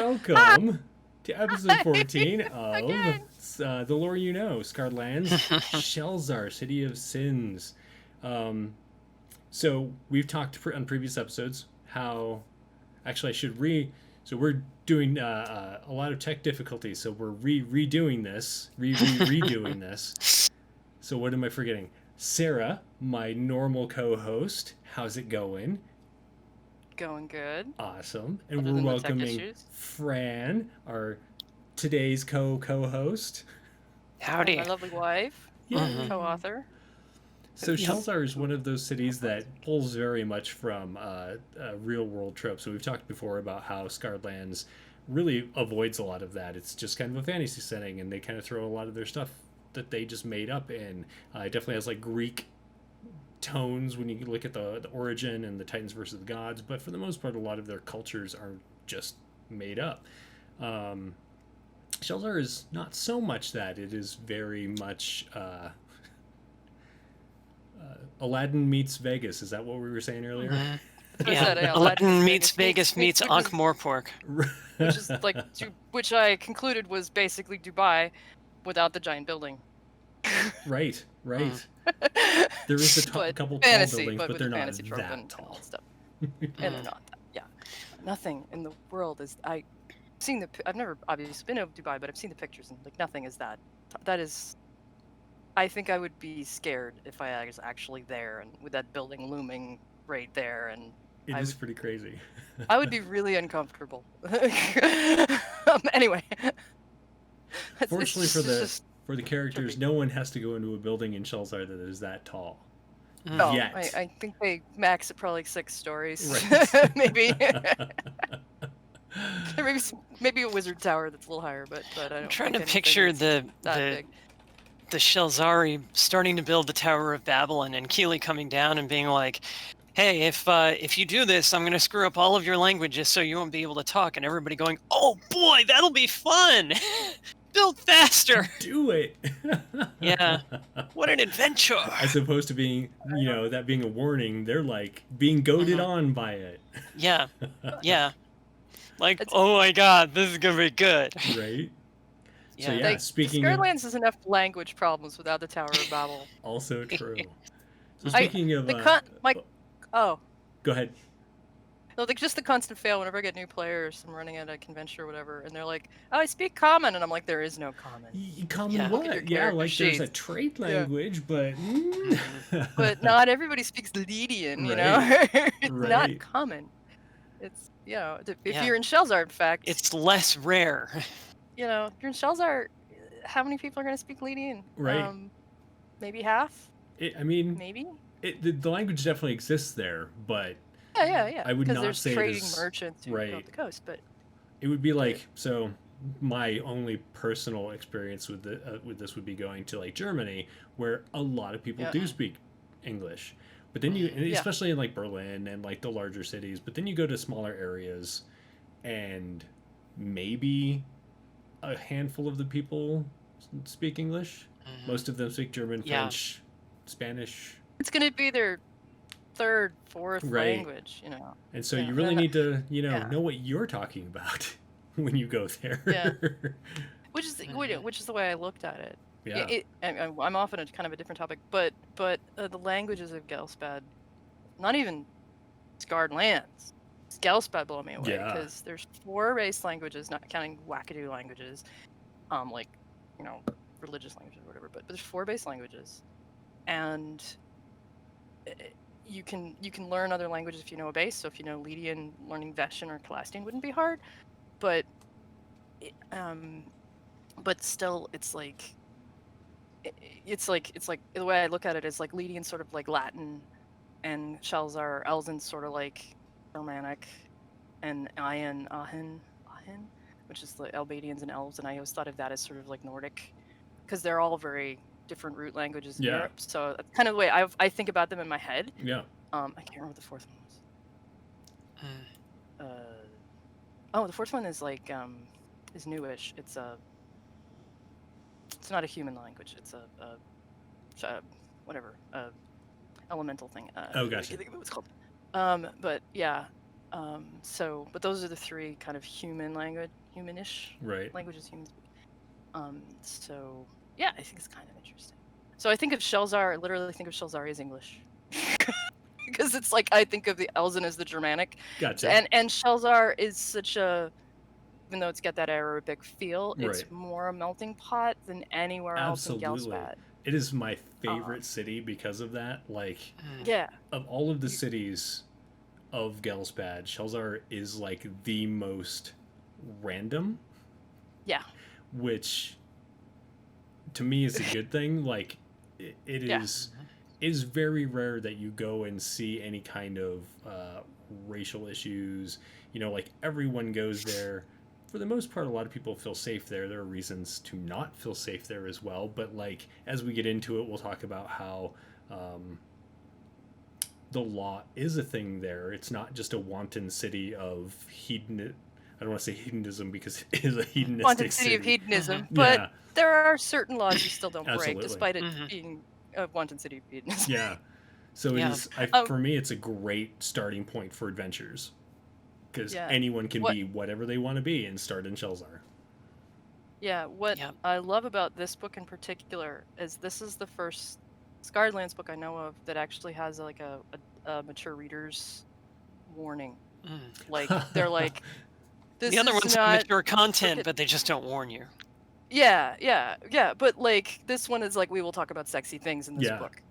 Welcome to episode 14 of Again. The Lore You Know, Scarlands, Shelzar, City of Sins. Um, so we've talked on previous episodes how, actually I should so we're doing a lot of tech difficulties, so we're redoing this, redoing this. So what am I forgetting? Sarah, my normal co-host, how's it going? Going good. Awesome. And Other we're than the tech welcoming issues. Fran, our today's co-host. And Howdy. my lovely wife, Yeah. co-author. So Yep. Shelzar is one of those cities that pulls very much from a real world trope. So we've talked before about how Scarlands really avoids a lot of that. It's just kind of a fantasy setting, and they kind of throw a lot of their stuff that they just made up in. It definitely has like Greek tones when you look at the origin and the Titans versus the gods, but for the most part, a lot of their cultures are just made up. Shelzar is not so much that. It is very much Aladdin meets Vegas. Is that what we were saying earlier? Is that Yeah. a Aladdin meets Vegas meets which is- Ankh-Morpork. Which is like, which I concluded was basically Dubai without the giant building. right. There is a But couple fantasy, tall buildings, but with they're the not fantasy trope that and tall. all that stuff. And they're not that. Yeah. Nothing in the world is. I've seen I've never obviously been to Dubai, but I've seen the pictures and like nothing is that. That is. I think I would be scared if I was actually there and with that building looming right there, and It is pretty crazy. I would be really uncomfortable. Anyway. Fortunately for the characters, no one has to go into a building in Shelzar that is that tall. No, Yet. I think they max at probably 6 stories. Right. Maybe. maybe a wizard tower that's a little higher, but I don't. I'm trying to think anything picture that's that the big. the Shelzari starting to build the Tower of Babylon and Keely coming down and being like, "Hey, if you do this, I'm gonna screw up all of your languages so you won't be able to talk." And everybody going, "Oh boy, that'll be fun! Build faster!" Do it. Yeah. What an adventure! As opposed to being, that being a warning, they're like being goaded on by it. Yeah. Like, oh my god, this is gonna be good. Right? Yeah. So Like, speaking of... Scarlands has enough language problems without the Tower of Babel. Also true. So speaking of... Oh. Go ahead. No, like just the constant fail whenever I get new players, I'm running at a convention or whatever, and they're like, "Oh, I speak Common," and I'm like, "There is no Common." Common Yeah. Look at your what? Yeah, character like there's a sheet. trade Yeah. language, but... But not everybody speaks Lydian, you know? It's not Right. common. It's, if Yeah. you're in Shelzar, in fact, It's less rare. if you're in Shelzar, how many people are going to speak Lydian? Right. Maybe half? Maybe? The language definitely exists there, but... Yeah. I would Because not there's say it trading is- merchants who go right. up the coast, but It would be like, so my only personal experience with this would be going to like Germany, where a lot of people do speak English, but then especially in like Berlin and like the larger cities, but then you go to smaller areas, and maybe a handful of the people speak English. Most of them speak German, Yeah. French, Spanish, it's going to be their third, fourth Right. language, and so Yeah. you really need to Yeah. know what you're talking about when you go there. Yeah. Which is the way I looked at it. Yeah. I'm off on a kind of a different topic, but the languages of Ghelspad, not even Scarred lands, Ghelspad blow me away Yeah. because there's 4 base languages, not counting wackadoo languages, religious languages or whatever. But there's 4 base languages, and you can learn other languages if you know a base. So if you know Lydian, learning Veshan or Calastian wouldn't be hard, but still, it's like the way I look at it is like Lydian sort of like Latin, and Shelzar Elzen sort of like Romantic, and Ahin, which is the Albadians and Elves, and I always thought of that as sort of like Nordic, because they're all very different root languages in Yeah. Europe. So that's kind of the way I think about them in my head. Yeah. I can't remember what the 4th one was. The 4th one is like is newish. It's not a human language. It's a whatever elemental thing. Oh, gotcha. I think it was called. But yeah, But those are the three kind of humanish Right. languages humans speak. So yeah, I think it's kind of interesting. So I think of Shelzar, I literally think of Shelzar as English. Because it's like I think of the Elzen as the Germanic. Gotcha. And Shelzar is such a, even though it's got that Arabic feel, it's Right. more a melting pot than anywhere else in Absolutely. Ghelspad. It is my favorite city because of that. Like, Yeah. of all of the cities of Ghelspad, Shelzar is like the most random, Yeah. which to me is a good thing. Like, it Yeah. is very rare that you go and see any kind of racial issues. You know, like everyone goes there. For the most part, a lot of people feel safe there. There are reasons to not feel safe there as well. But like as we get into it, we'll talk about how the law is a thing there. It's not just a wanton city of hedon. I don't want to say hedonism because it is a hedonistic Wanted city of city. hedonism, but Yeah, there are certain laws you still don't break, absolutely. despite it being a wanted city of hedonism. Yeah. So it Yeah. is. For me, it's a great starting point for adventures because Yeah. anyone can What- be whatever they want to be and start in Shelzar. Yeah, what Yep. I love about this book in particular is this is the first Scarlands book I know of that actually has like a mature reader's warning. Mm. Like they're like, this The other is ones have not mature content, kid- but they just don't warn you. Yeah. But like this one is like we will talk about sexy things in this Yeah. book.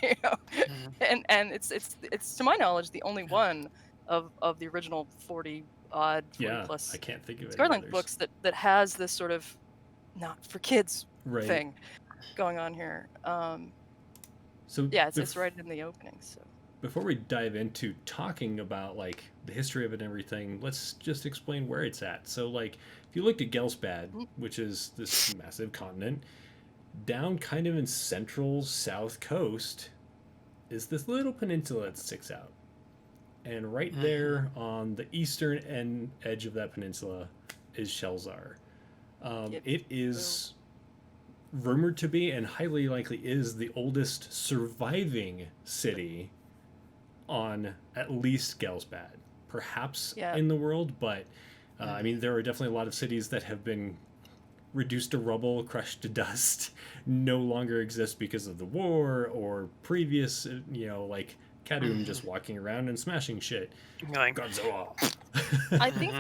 You know? Mhm. And it's to my knowledge the only one of the original 40 Yeah, plus I can't think of any Scarland others. books that has this sort of not for kids Right. thing going on here. So Yeah, it's right in the opening. So before we dive into talking about like the history of it and everything, let's just explain where it's at. So like if you looked at Ghelspad, which is this massive continent, down kind of in central south coast is this little peninsula that sticks out. And right there on the eastern edge of that peninsula is Shelzar. Yep. It is rumored to be and highly likely is the oldest surviving city on at least Ghelspad, perhaps Yeah. in the world, but I mean there are definitely a lot of cities that have been reduced to rubble, crushed to dust, no longer exist because of the war or previous, you know, like Kadum just walking around and smashing shit. Going, Godzilla. I think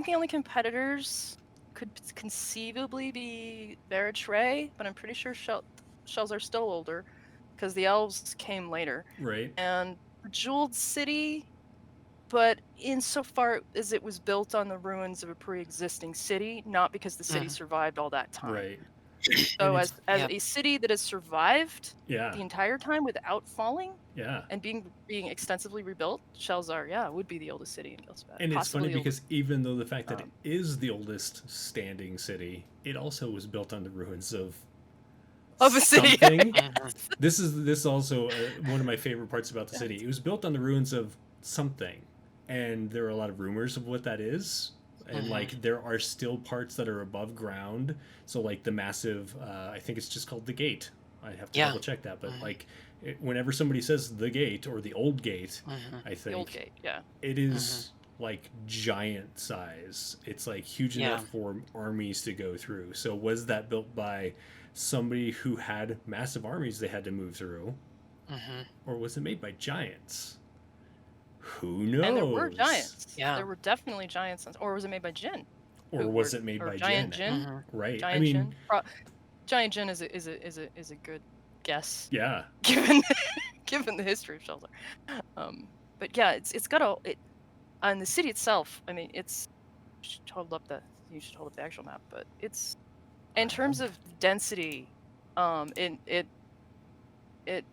the only competitors could conceivably be Veritray, but I'm pretty sure shells are still older because the elves came later. Right. And Jeweled City, but insofar as it was built on the ruins of a pre-existing city, not because the city survived all that time. Right. So And as a city that has survived yeah, the entire time without falling yeah. and being extensively rebuilt, Shelzar, would be the oldest city in Ghelspad. And it's funny possibly because even though the fact that it is the oldest standing city, it also was built on the ruins of a city. something. This is also one of my favorite parts about the city. It was built on the ruins of something, and there are a lot of rumors of what that is. And like there are still parts that are above ground. So like the massive, I think it's just called the Gate. I have to double check that, but like whenever somebody says the Gate or the Old Gate, I think The Old Gate, yeah. it is like giant size. It's like huge enough for armies to go through. So was that built by somebody who had massive armies they had to move through, or was it made by giants? Who knows? And there were giants. Yeah. There were definitely giants. Or was it made by Jinn? Or was it made by Giant Jinn? Jinn? Right. Giant I mean, Jinn? Giant Jinn is a good guess. yeah. Given the history of Shelzar. But yeah, it's got on the city itself. I mean, you should hold up the actual map, but it's in terms of density, it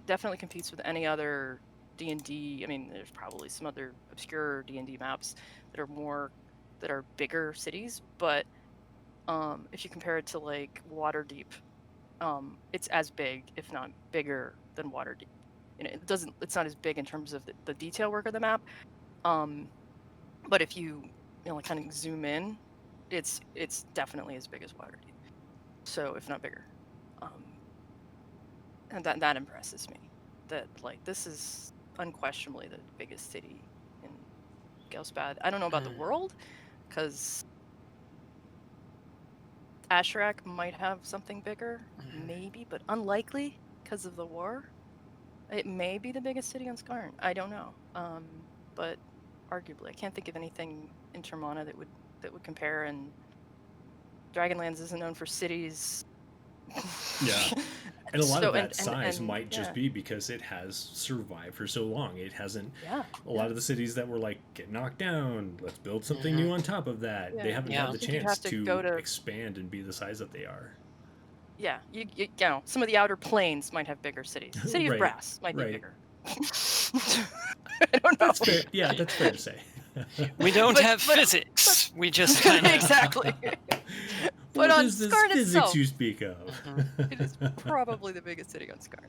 definitely competes with any other D&D. I mean, there's probably some other obscure D&D maps that are bigger cities, but if you compare it to like Waterdeep, it's as big, if not bigger, than Waterdeep. You know, it's not as big in terms of the detail work of the map, but if you like kind of zoom in, it's definitely as big as Waterdeep, so if not bigger. And that impresses me, that like this is unquestionably the biggest city in Ghelspad. I don't know about the world, because Asherak might have something bigger, maybe, but unlikely because of the war. It may be the biggest city on Scarn. I don't know, but arguably, I can't think of anything in Termana that would compare. And Dragonlands isn't known for cities. Yeah. And a lot So- of that and- size and- might just yeah. be because it has survived for so long. It hasn't. Yeah. A lot of the cities that were like, get knocked down, let's build something new on top of that. They Yeah. haven't Yeah. had I the think you'd chance have to to go to- expand and be the size that they are. Yeah, you know, some of the outer plains might have bigger cities. City Right, of Brass might right. be bigger. I don't know. That's fair. Yeah, that's fair to say. We don't But- have but- physics. We just kind of Exactly. What on is this Scarn physics itself- you speak of? It is probably the biggest city on Scarn.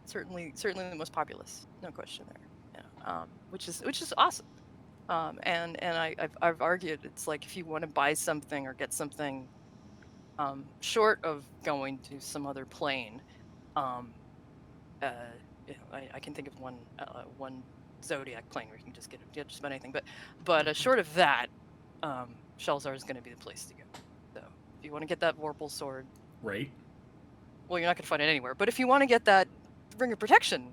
Certainly the most populous, no question there. Yeah. Which is awesome. And I've argued it's like if you want to buy something or get something, short of going to some other plane, I can think of one Zodiac plane where you can just get just about anything. But short of that, Shelzar is going to be the place to go. So if you want to get that Vorpal sword, Right? well, you're not going to find it anywhere. But if you want to get that Ring of Protection,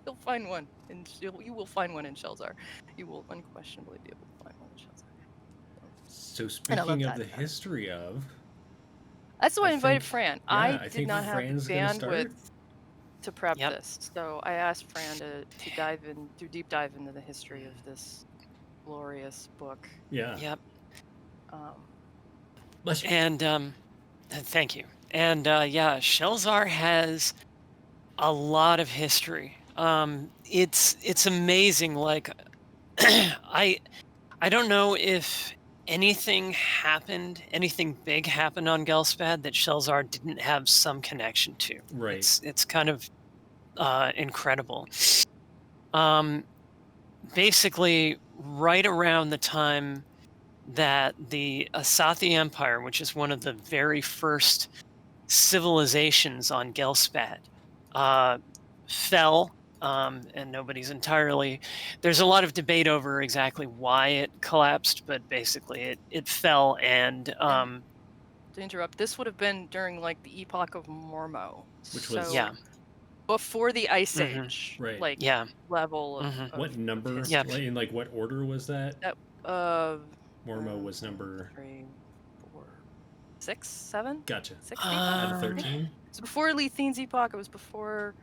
you'll find one, and you will find one in Shelzar. You will unquestionably be able to find one in Shelzar. So And I love speaking of that. the history of, That's why I I invited think- Fran. yeah, I I did think not have the Fran's gonna start. bandwidth to prep Yep. this, so I asked Fran to do deep dive into the history of this glorious book. yeah. Yep. Um, Bless you. And thank you. And yeah, Shelzar has a lot of history. It's amazing. Like, I don't know if anything big happened on Ghelspad that Shelzar didn't have some connection to. Right. It's kind of incredible. Basically, right around the time that the Asathi Empire, which is one of the very first civilizations on Ghelspad, fell, and there's a lot of debate over exactly why it collapsed, but basically it fell, and to interrupt, this would have been during like the epoch of Mormo, Which was- so yeah, before the Ice Mhm. Age, Right. like yeah, level of, Mhm. of What number? Yeah. Like, in like what order was that? uh, Mormo was number. 3, 4, 6, 7, Gotcha. 6 Out of Um, 13. So before Lethene's epoch, it was before.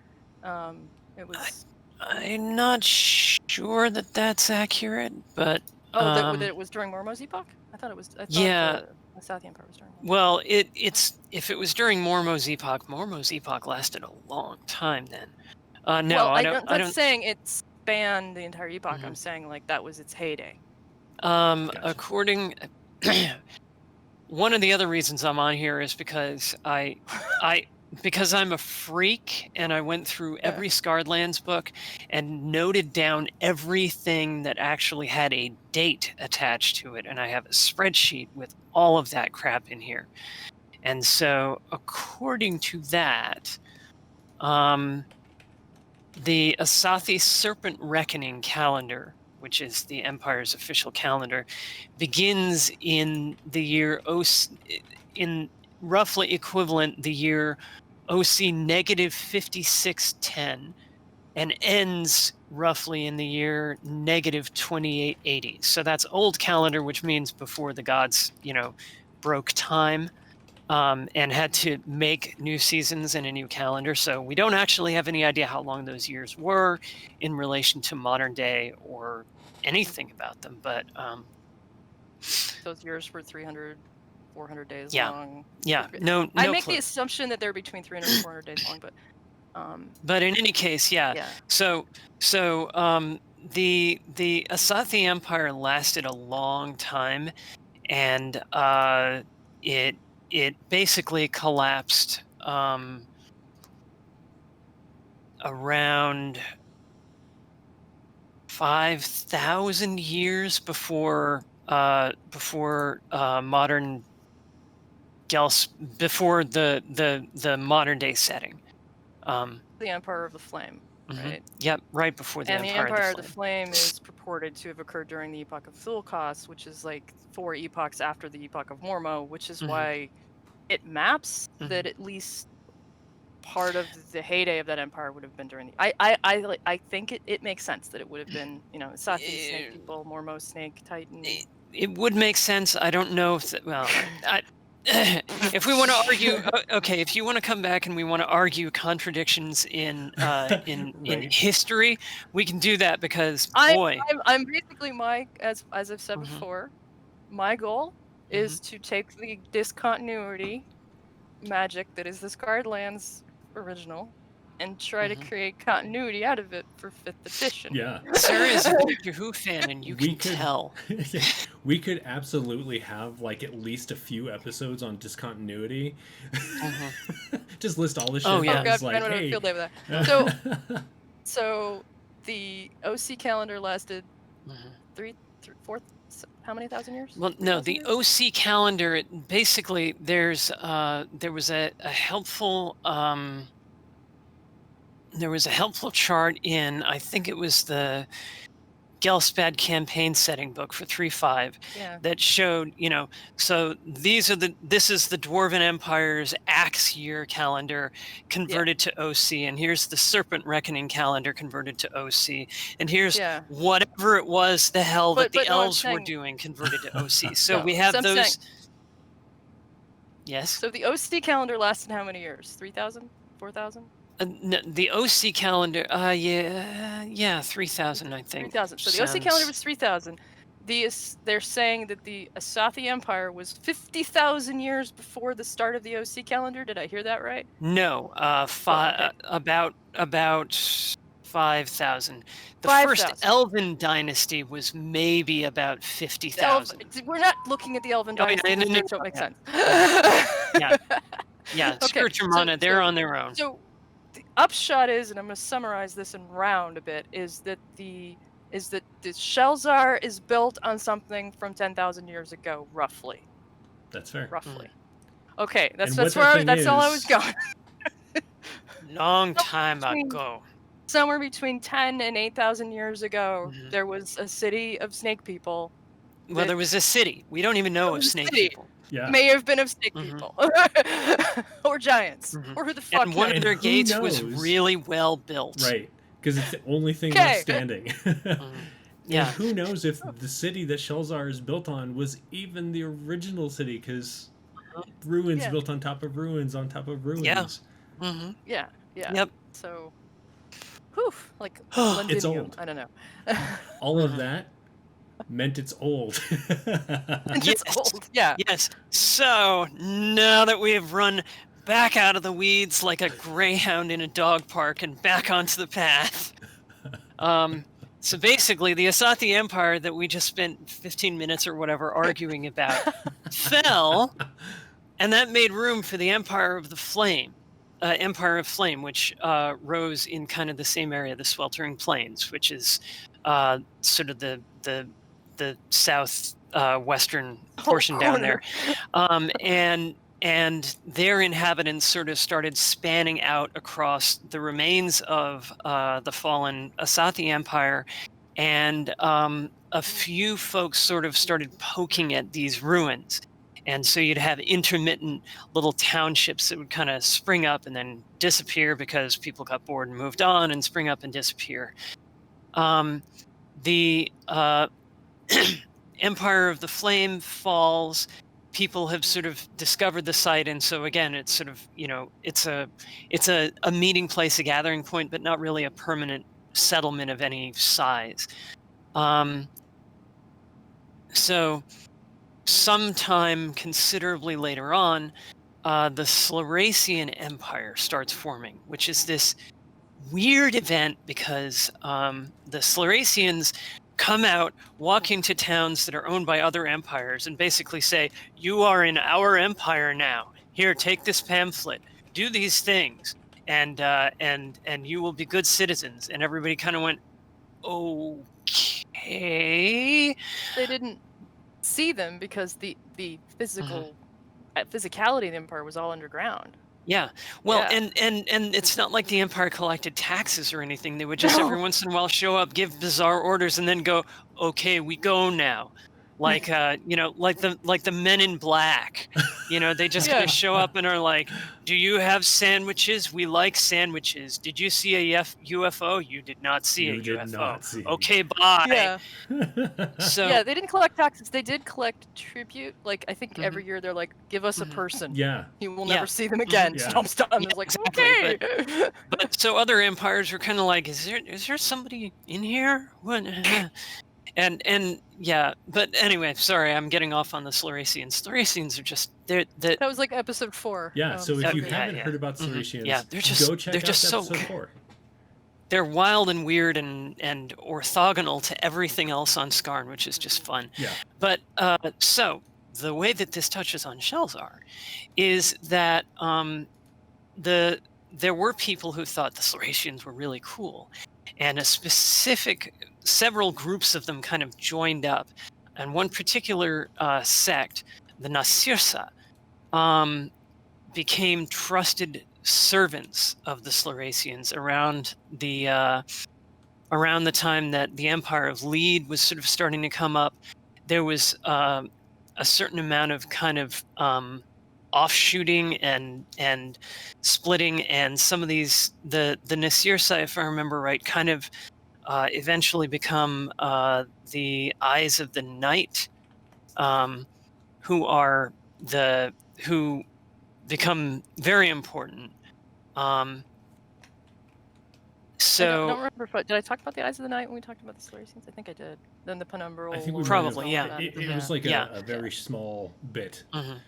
It was. I'm not sure that that's accurate, but That it was during Mormo's epoch. I thought it was. I thought Yeah. the South Empire was during. Mormo. well, it's if it was during Mormo's epoch lasted a long time then. No, well, I I'm don't. not saying it spanned the entire epoch. Mhm. I'm saying like that was its heyday. Gotcha. According, one of the other reasons I'm on here is because because I'm a freak and I went through every Scarred Lands book and noted down everything that actually had a date attached to it, and I have a spreadsheet with all of that crap in here. And so, according to that, the Asathi Serpent Reckoning calendar, which is the Empire's official calendar, begins in the year in roughly equivalent the year OC negative 5610, and ends roughly in the year negative 2880. So that's old calendar, which means before the gods, broke time. And had to make new seasons and a new calendar. So we don't actually have any idea how long those years were in relation to modern day or anything about them. But Those years were 300, 400 days Yeah. long. yeah, no I make clue. the assumption that they're between 300 and 400 days long, but. But in any case, yeah. Yeah. So the Asathi Empire lasted a long time, and it basically collapsed around 5,000 years before modern before the modern day setting. The Empire of the Flame, right? Yep, right before the And the Empire Empire of of the the Flame. Flame is purported to have occurred during the Epoch of Thulkos, which is like 4 epochs after the Epoch of Mormo, which is why it maps that at least part of the heyday of that empire would have been during the. I think it makes sense that it would have been, you know, Sathi snake people, Mormo snake, Titan. It would make sense. I don't know if if we want to argue, okay, if you want to come back and we want to argue contradictions in Right. history, we can do that because boy, I'm basically as I've said before, my goal is to take the discontinuity magic that is the Scarred Lands original and try to create continuity out of it for 5th edition. Yeah. Sarah is a Doctor Who fan, and you can tell. We could absolutely have like at least a few episodes on discontinuity. Just list all the shit. Oh, yeah. That was I like, don't know hey. field day with that. So the OC calendar lasted how many thousand years? Well, no, the years? OC calendar, basically there was a helpful chart in, I think it was the Ghelspad campaign setting book for 3.5 that showed, you know, so this is the Dwarven Empire's Axe year calendar converted to OC, and here's the Serpent Reckoning calendar converted to OC, and here's whatever it was the hell that the elves were doing converted to OC. So we have those. Yes. So the OC calendar lasted how many years? 3,000? 4,000? The OC calendar, 3,000, I think. 3,000. So the OC calendar was 3,000. They're saying that the Asathi Empire was 50,000 years before the start of the OC calendar. Did I hear that right? No, about 5,000. The first Elven dynasty was maybe about 50,000. We're not looking at the Elven dynasty. No, don't make sense. Yeah. Skurtrumana, they're on their own. So the upshot is, and I'm going to summarize this and round a bit, is that the Shelzar is built on something from 10,000 years ago, roughly. That's fair. Roughly. Okay, that's all I was going. Long time ago. Somewhere between 10 and 8,000 years ago, there was a city of snake people. Well, there was a city. We don't even know of snake people. Yeah. May have been of snake people. Or giants. Or who the fuck. And one of their gates was really well built. Right. Because it's the only thing left standing. Yeah. And who knows if the city that Shelzar is built on was even the original city, because ruins built on top of ruins on top of ruins. Yeah. Yeah. Yep. So, whew, like it's old. I don't know. All of that meant it's old. It's old. Yeah. Yes. So now that we have run back out of the weeds like a greyhound in a dog park and back onto the path. So basically, the Asathi Empire that we just spent 15 minutes or whatever arguing about fell, and that made room for the Empire of Flame, which rose in kind of the same area, the Sweltering Plains, which is sort of the south western portion down there, and their inhabitants sort of started spanning out across the remains of the fallen Asathi Empire, and a few folks sort of started poking at these ruins. And so you'd have intermittent little townships that would kind of spring up and then disappear because people got bored and moved on, and spring up and disappear. The Empire of the Flame falls. People have sort of discovered the site, and so again, it's sort of, you know, it's a meeting place, a gathering point, but not really a permanent settlement of any size. So sometime considerably later on, the Slaracian Empire starts forming, which is this weird event because the Slaracians come out, walk into towns that are owned by other empires, and basically say, "You are in our empire now. Here, take this pamphlet. Do these things, and you will be good citizens." And everybody kind of went, "Okay." They didn't see them because the physical physicality of the Empire was all underground. Yeah. Well, Yeah. and it's not like the Empire collected taxes or anything. They would just every No. once in a while show up, give bizarre orders, and then go, "Okay, we go now." Like like the Men in Black. They just kind Yeah. of show up and are like, "Do you have sandwiches? We like sandwiches. Did you see a UFO? You did not see a You did UFO. not see. Okay, bye." Yeah. So Yeah, they didn't collect taxes. They did collect tribute. Like, I think Mhm. every year they're like, give us a Mhm. person. Yeah. You will Yeah. never see them again. Yeah. Stomp, stomp. And Yeah, it's like, exactly, okay. But so other empires were kind of like, is there somebody in here? What? And yeah, but anyway, sorry, I'm getting off on the Slurasians. Slurasians are just they're That was like episode 4. Yeah, so if you yeah, haven't yeah. heard about Mhm. Seratians, Yeah, go check they're out just so episode 4. they're wild and weird and orthogonal to everything else on Scarn, which is just fun. Yeah. But so the way that this touches on Shelzar is that there were people who thought the Slurasians were really cool, and several groups of them kind of joined up, and one particular sect, the Nasirsa, became trusted servants of the Slurasians around the time that the Empire of Lead was sort of starting to come up. There was a certain amount of kind of offshooting and splitting, and some of these the Nasirsa, if I remember right, kind of eventually become the Eyes of the Night, who become very important. I So don't remember if did I talk about the Eyes of the Night when we talked about the Slurasians? I think I did. Then the penumbral. I think we Probably, might have, yeah. It was like Yeah. a very small bit. mhm.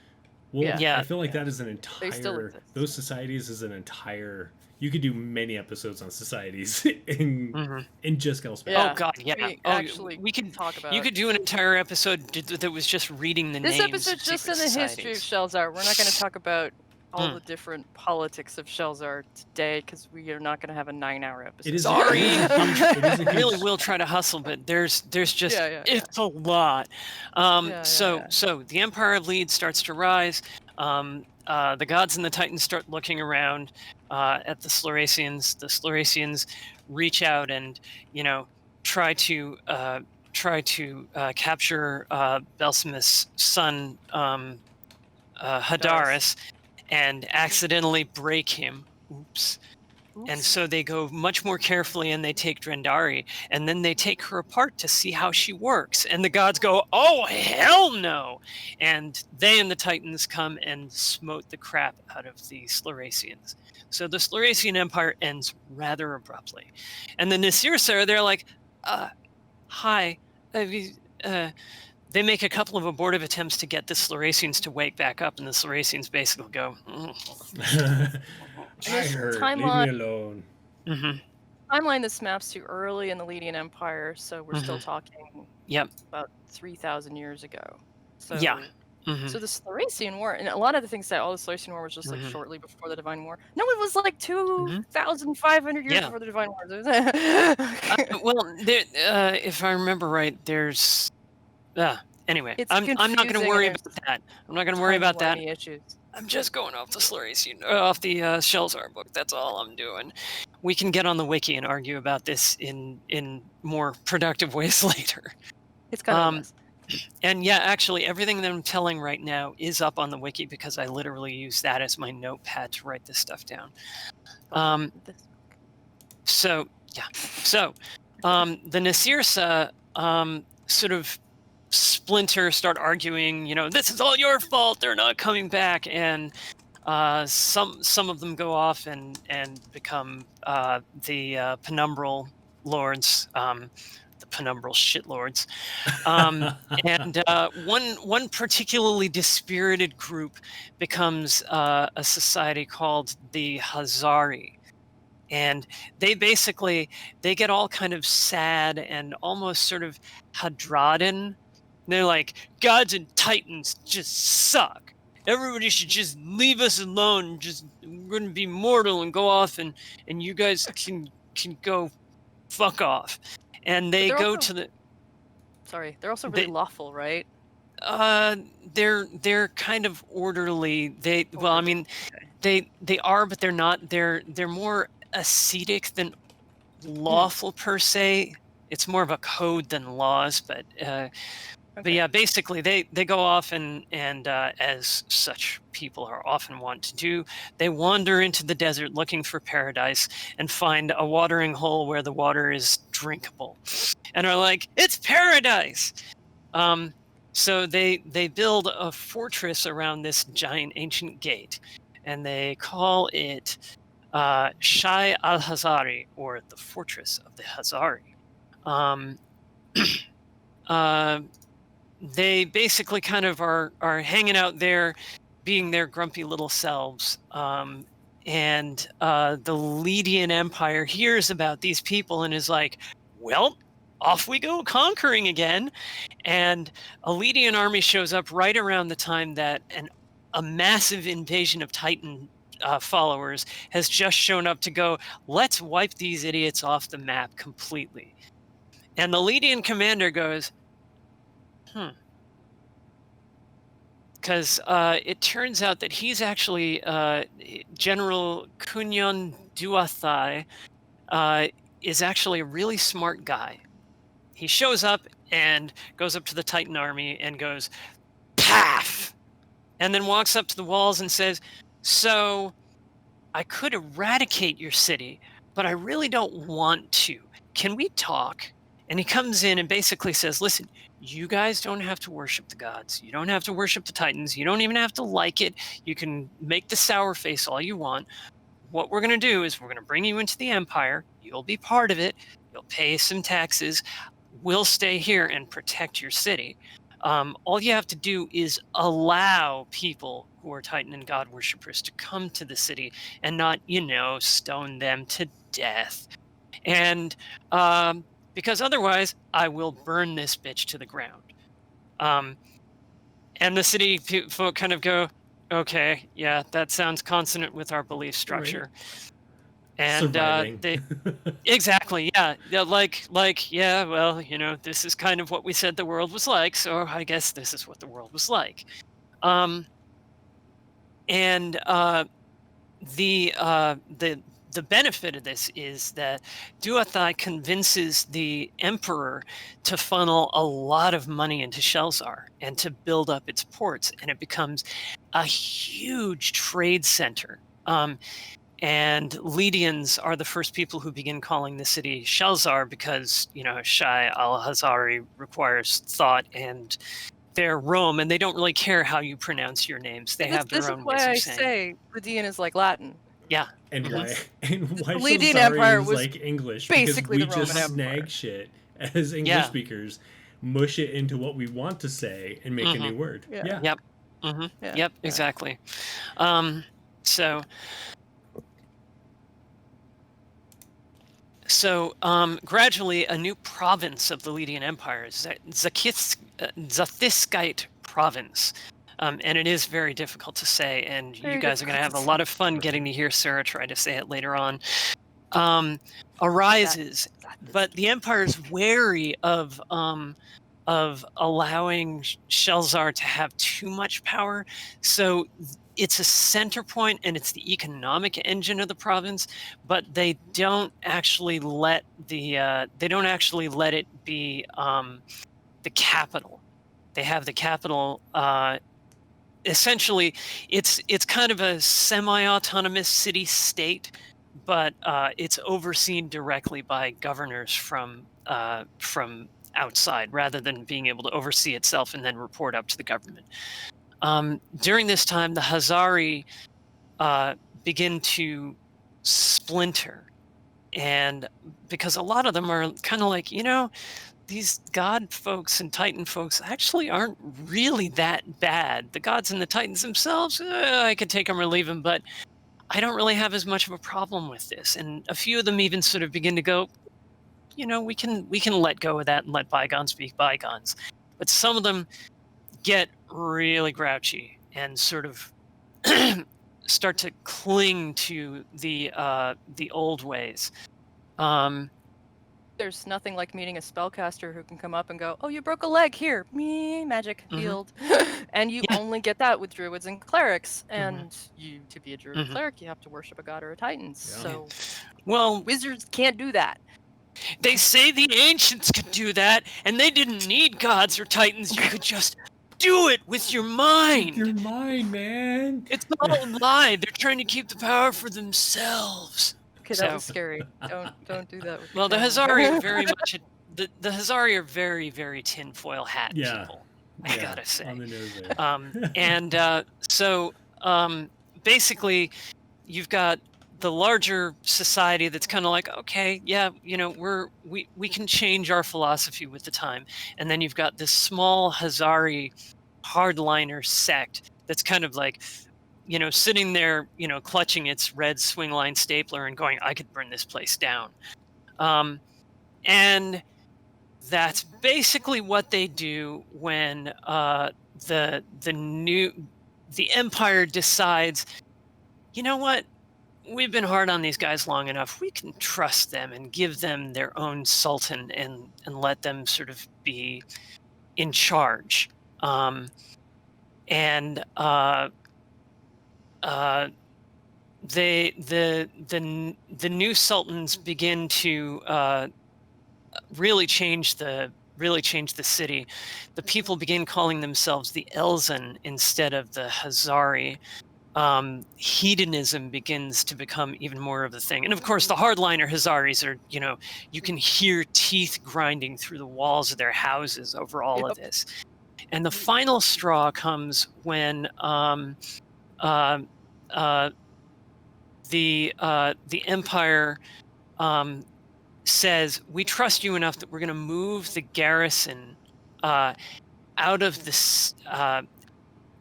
Well, Yeah. I feel like Yeah. that is an They still entire. exist. Those societies is an entire. You could do many episodes on societies in just Ghelspad. Yeah. Oh God, yeah. We Oh, actually we could talk about. You could do an entire episode that was just reading the This names. episode's of just in secret the history of societies. Shelzar. We're not going to talk about all Hmm. the different politics of Shelzar today because we are not going to have a 9-hour episode. It is Sorry. It is a I really huge- will try to hustle, but there's just Yeah. it's a lot. Yeah. So the Empire of Lead starts to rise. The gods and the Titans start looking around at the Slurasians. The Slurasians reach out and try to capture Belsimus' son Hadaris and accidentally break him. Oops. And so they go much more carefully and they take Drendari and then they take her apart to see how she works. And the gods go, "Oh, hell no!" And they and the Titans come and smote the crap out of the Slurasians. So the Slurasian Empire ends rather abruptly. And the Nasirsa, they're like, hi. They make a couple of abortive attempts to get the Slurasians to wake back up, and the Slurasians basically go, I heard. Leave Timeline- me alone. Timeline this maps to early in the Lydian Empire, so we're still talking Yep. about 3,000 years ago. So, Yeah. So the Slurasian War, and a lot of the things that all the Slurasian War was just like Mhm. shortly before the Divine War. No, it was like 2,500 years Yeah. before the Divine War. Well, if I remember right, there's. Anyway, It's I'm not going to confusing worry and about that. I'm not going to worry about that. Timeline-y issues. I'm just going off the Slurasian, off the Shelzar book. That's all I'm doing. We can get on the wiki and argue about this in more productive ways later. It's kind of a mess. And yeah, actually, everything that I'm telling right now is up on the wiki because I literally use that as my notepad to write this stuff down. So the Nasirsa sort of start arguing. This is all your fault. They're not coming back, and some of them go off and become the penumbral lords. The penumbral shitlords, and one particularly dispirited group becomes a society called the Hazari, and they get all kind of sad and almost sort of Hadraden. They're like, gods and titans just suck. Everybody should just leave us alone. We're gonna be mortal and go off, and you guys can go fuck off. And they They're go also- to the. Sorry, they're also really lawful, right? They're kind of orderly. Well, I mean, Okay. they are, but they're not. They're more ascetic than lawful per se. It's more of a code than laws, but Okay. yeah, basically they go off and as such people are often wont to do, they wander into the desert looking for paradise and find a watering hole where the water is drinkable, and are like, it's paradise. So they build a fortress around this giant ancient gate, and they call it Shai al-Hazari, or the Fortress of the Hazari. Um, uh, they basically kind of are hanging out there, being their grumpy little selves. And the Lydian Empire hears about these people and is like, well, off we go conquering again. And a Lydian army shows up right around the time that a massive invasion of Titan followers has just shown up to go, let's wipe these idiots off the map completely. And the Lydian commander goes, because it turns out that he's actually General Kunyon Duathai is actually a really smart guy. He shows up and goes up to the Titan army and goes, "Paff!" and then walks up to the walls and says, "So I could eradicate your city, but I really don't want to. Can we talk?" And he comes in and basically says, listen, you guys don't have to worship the gods. You don't have to worship the Titans. You don't even have to like it. You can make the sour face all you want. What we're going to do is we're going to bring you into the empire. You'll be part of it. You'll pay some taxes. We'll stay here and protect your city. All you have to do is allow people who are Titan and God worshippers to come to the city and not, stone them to death. And because otherwise, I will burn this bitch to the ground. And the city folk kind of go, okay, yeah, that sounds consonant with our belief structure. Right. And they exactly, yeah, yeah, well, this is kind of what we said the world was like, so I guess this is what the world was like. The benefit of this is that Duathai convinces the emperor to funnel a lot of money into Shelzar and to build up its ports, and it becomes a huge trade center. And Lydians are the first people who begin calling the city Shelzar because, Shai al-Hazari requires thought, and they're Rome, and they don't really care how you pronounce your names. They have their own ways of saying. This is why I say Lydian is like Latin. Yeah. And why Lydian Empire was like English, basically because we the just Roman snag Empire. shit as English speakers, mush it into what we want to say, and make a new word. Yeah. Yep. Yep, exactly. So gradually, a new province of the Lydian Empire, Zathiskite province, and it is very difficult to say, and you guys are going to have a lot of fun getting to hear Sarah try to say it later on, arises. But the empire is wary of allowing Shelzar to have too much power, so it's a center point and it's the economic engine of the province, but they don't actually let it be the capital. They have the capital. Essentially, it's kind of a semi-autonomous city-state, but it's overseen directly by governors from outside, rather than being able to oversee itself and then report up to the government. During this time, the Hazari begin to splinter, and because a lot of them are kind of like, these god folks and Titan folks actually aren't really that bad. The gods and the Titans themselves, I could take them or leave them, but I don't really have as much of a problem with this. And a few of them even sort of begin to go, we can let go of that and let bygones be bygones. But some of them get really grouchy and sort of start to cling to the old ways. There's nothing like meeting a spellcaster who can come up and go, "Oh, you broke a leg. Here, me magic healed," and you Yeah. only get that with druids and clerics. Mhm. And to be a druid cleric, you have to worship a god or a titan. So Well, wizards can't do that. they say the ancients could do that, and they didn't need gods or titans. You could just do it with your mind. Your mind, man. It's all a lie. They're trying to keep the power for themselves. Okay, that was scary. Don't do that. With Well, the your family. Hazari are very much the Hazari are very, very tinfoil hat people. I gotta say. On the nose there. So basically, you've got the larger society that's kind of like, okay, yeah, we can change our philosophy with the time, and then you've got this small Hazari hardliner sect that's kind of like, sitting there, clutching its red swingline stapler and going, I could burn this place down. And that's basically what they do when the Empire decides, you know what? We've been hard on these guys long enough. We can trust them and give them their own sultan and let them sort of be in charge. The new sultans begin to really change the city. The people begin calling themselves the Elzen instead of the Hazari. Hedonism begins to become even more of the thing. And of course, the hardliner Hazaris are, you can hear teeth grinding through the walls of their houses over all of this. And the final straw comes when the Empire says, we trust you enough that we're going to move the garrison out of this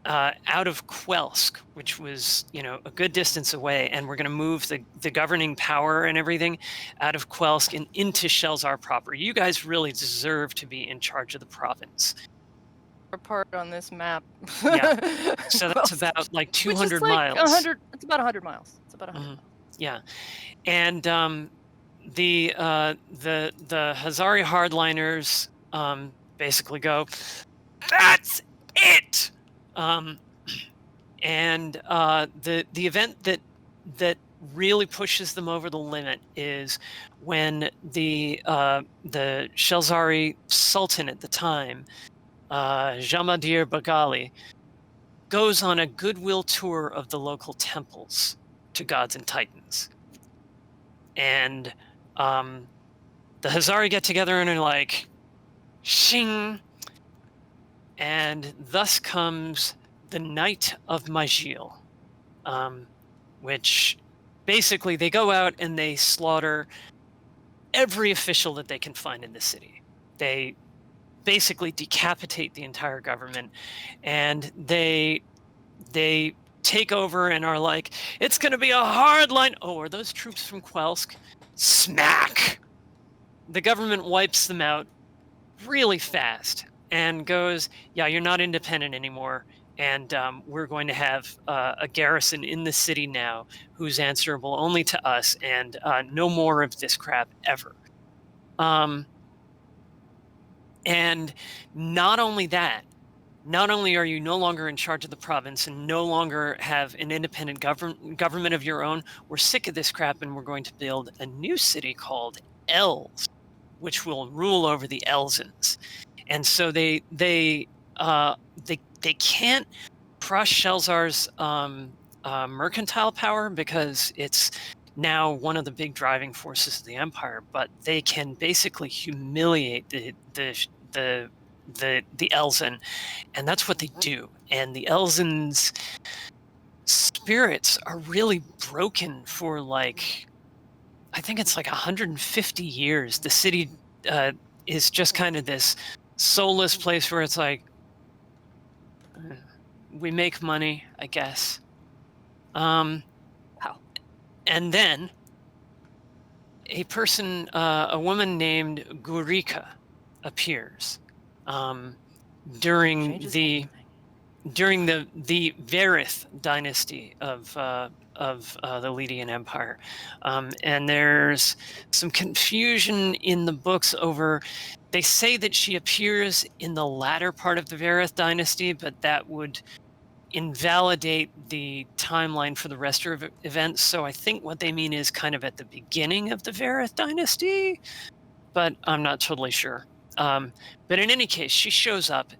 out of Quelsk, which was a good distance away, and we're going to move the governing power and everything out of Quelsk and into Shelzar proper. You guys really deserve to be in charge of the province. Part on this map. Yeah. So that's about like 200 miles. 100. It's about 100 miles. It's about 100 miles. Yeah. And the Hazari hardliners basically go, that's it. And the event that really pushes them over the limit is when the Shelzari Sultan at the time, Jamadir Bagali, goes on a goodwill tour of the local temples to gods and titans. And the Hazari get together and are like, shing. And thus comes the Night of Majil, which basically they go out and they slaughter every official that they can find in the city. They basically decapitate the entire government, and they take over and are like, it's going to be a hard line. Oh, are those troops from Quelsk? Smack! The government wipes them out really fast and goes, yeah, you're not independent anymore, and we're going to have a garrison in the city now who's answerable only to us, and no more of this crap ever. And not only that, not only are you no longer in charge of the province and no longer have an independent government of your own, we're sick of this crap, and we're going to build a new city called Els, which will rule over the Elzens. And so they can't crush Shelzar's mercantile power because it's now one of the big driving forces of the Empire, but they can basically humiliate the Elzen, and that's what they do. And the Elzen's spirits are really broken for I think it's 150 years. The city is just kind of this soulless place where it's like, we make money, I guess. How? And then a woman named Gurika appears during during the Verith dynasty of the Lydian Empire, and there's some confusion in the books over. They say that she appears in the latter part of the Verith dynasty, but that would invalidate the timeline for the rest of events. So I think what they mean is kind of at the beginning of the Verith dynasty, but I'm not totally sure. But in any case, she shows up.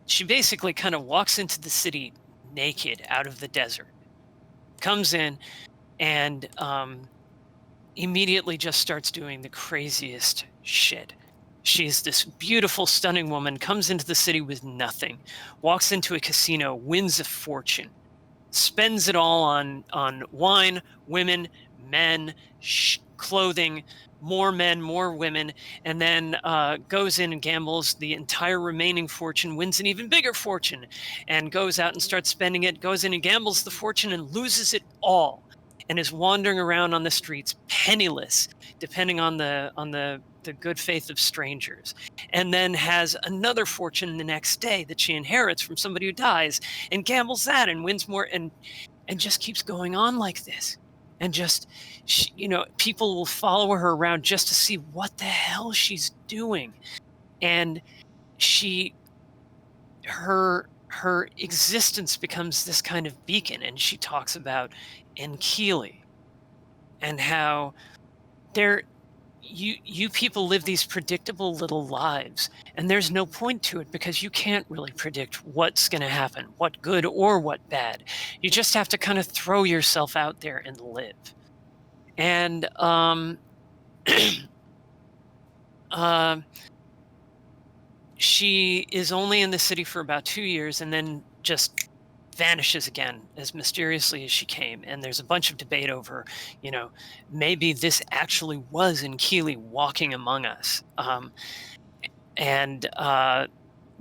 She basically kind of walks into the city naked out of the desert, comes in, and immediately just starts doing the craziest shit. She's this beautiful, stunning woman, comes into the city with nothing, walks into a casino, wins a fortune, spends it all on wine, women, men, clothing, more men, more women, and then goes in and gambles the entire remaining fortune, wins an even bigger fortune, and goes out and starts spending it, goes in and gambles the fortune and loses it all, and is wandering around on the streets penniless, depending on the good faith of strangers, and then has another fortune the next day that she inherits from somebody who dies, and gambles that and wins more, and just keeps going on like this. And just, people will follow her around just to see what the hell she's doing. And her existence becomes this kind of beacon. And she talks about Enkeely and how you people live these predictable little lives, and there's no point to it because you can't really predict what's going to happen, what good or what bad. You just have to kind of throw yourself out there and live. And she is only in the city for about 2 years and then just vanishes again as mysteriously as she came. And there's a bunch of debate over, maybe this actually was Enkeely walking among us.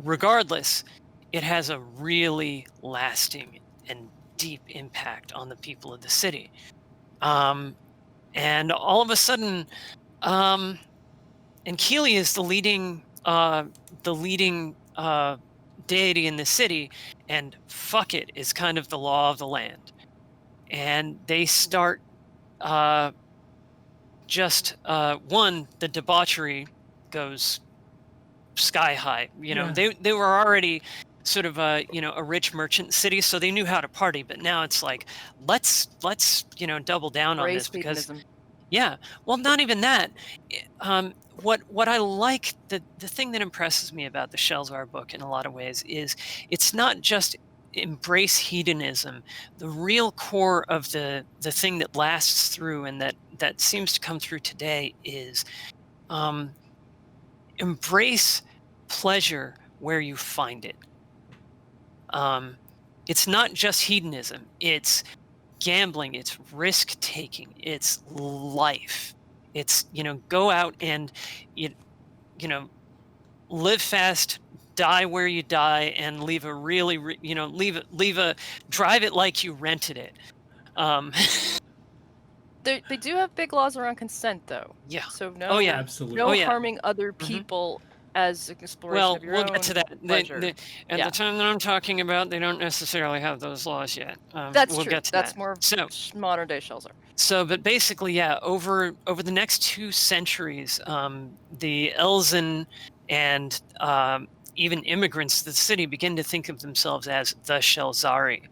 Regardless, it has a really lasting and deep impact on the people of the city. And all of a sudden, Enkeely is the leading deity in the city, and fuck it is kind of the law of the land. And they start the debauchery goes sky high. They were already sort of a rich merchant city, so they knew how to party, but now it's like let's double down on this, because well, not even that. What I like, the thing that impresses me about the Shelzar book in a lot of ways is it's not just embrace hedonism. The real core of the thing that lasts through and that seems to come through today is embrace pleasure where you find it. It's not just hedonism. It's gambling. It's risk taking. It's life. It's, go out and, live fast, die where you die, and leave a really, drive it like you rented it. They do have big laws around consent, though. Yeah. So absolutely. No harming other people as exploration of your own. We'll get to that. The time that I'm talking about, they don't necessarily have those laws yet. That's we'll true. Get to That's that. more modern day Shelzar. So, but basically, over the next 2 centuries, the Elzen and even immigrants to the city begin to think of themselves as the Shelzari.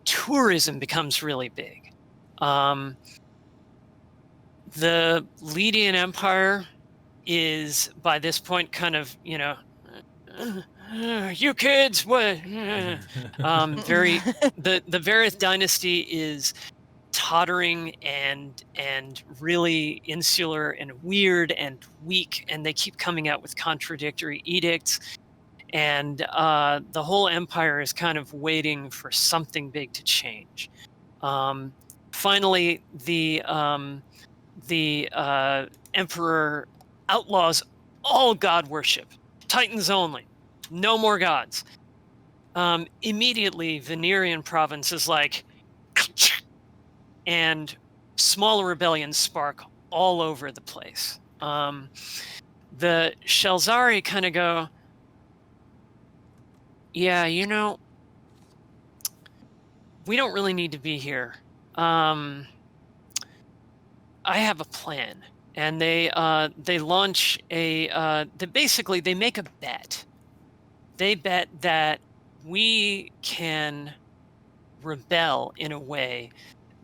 Tourism becomes really big. The Lydian Empire is by this point kind of, you kids, what? The Verith dynasty is tottering and really insular and weird and weak, and they keep coming out with contradictory edicts, and the whole empire is kind of waiting for something big to change. Finally, the emperor outlaws all god worship, Titans only, no more gods. Immediately, Venerian province is like, and smaller rebellions spark all over the place. The Shelzari kind of go, Yeah, we don't really need to be here. I have a plan. And they launch they make a bet. They bet that we can rebel in a way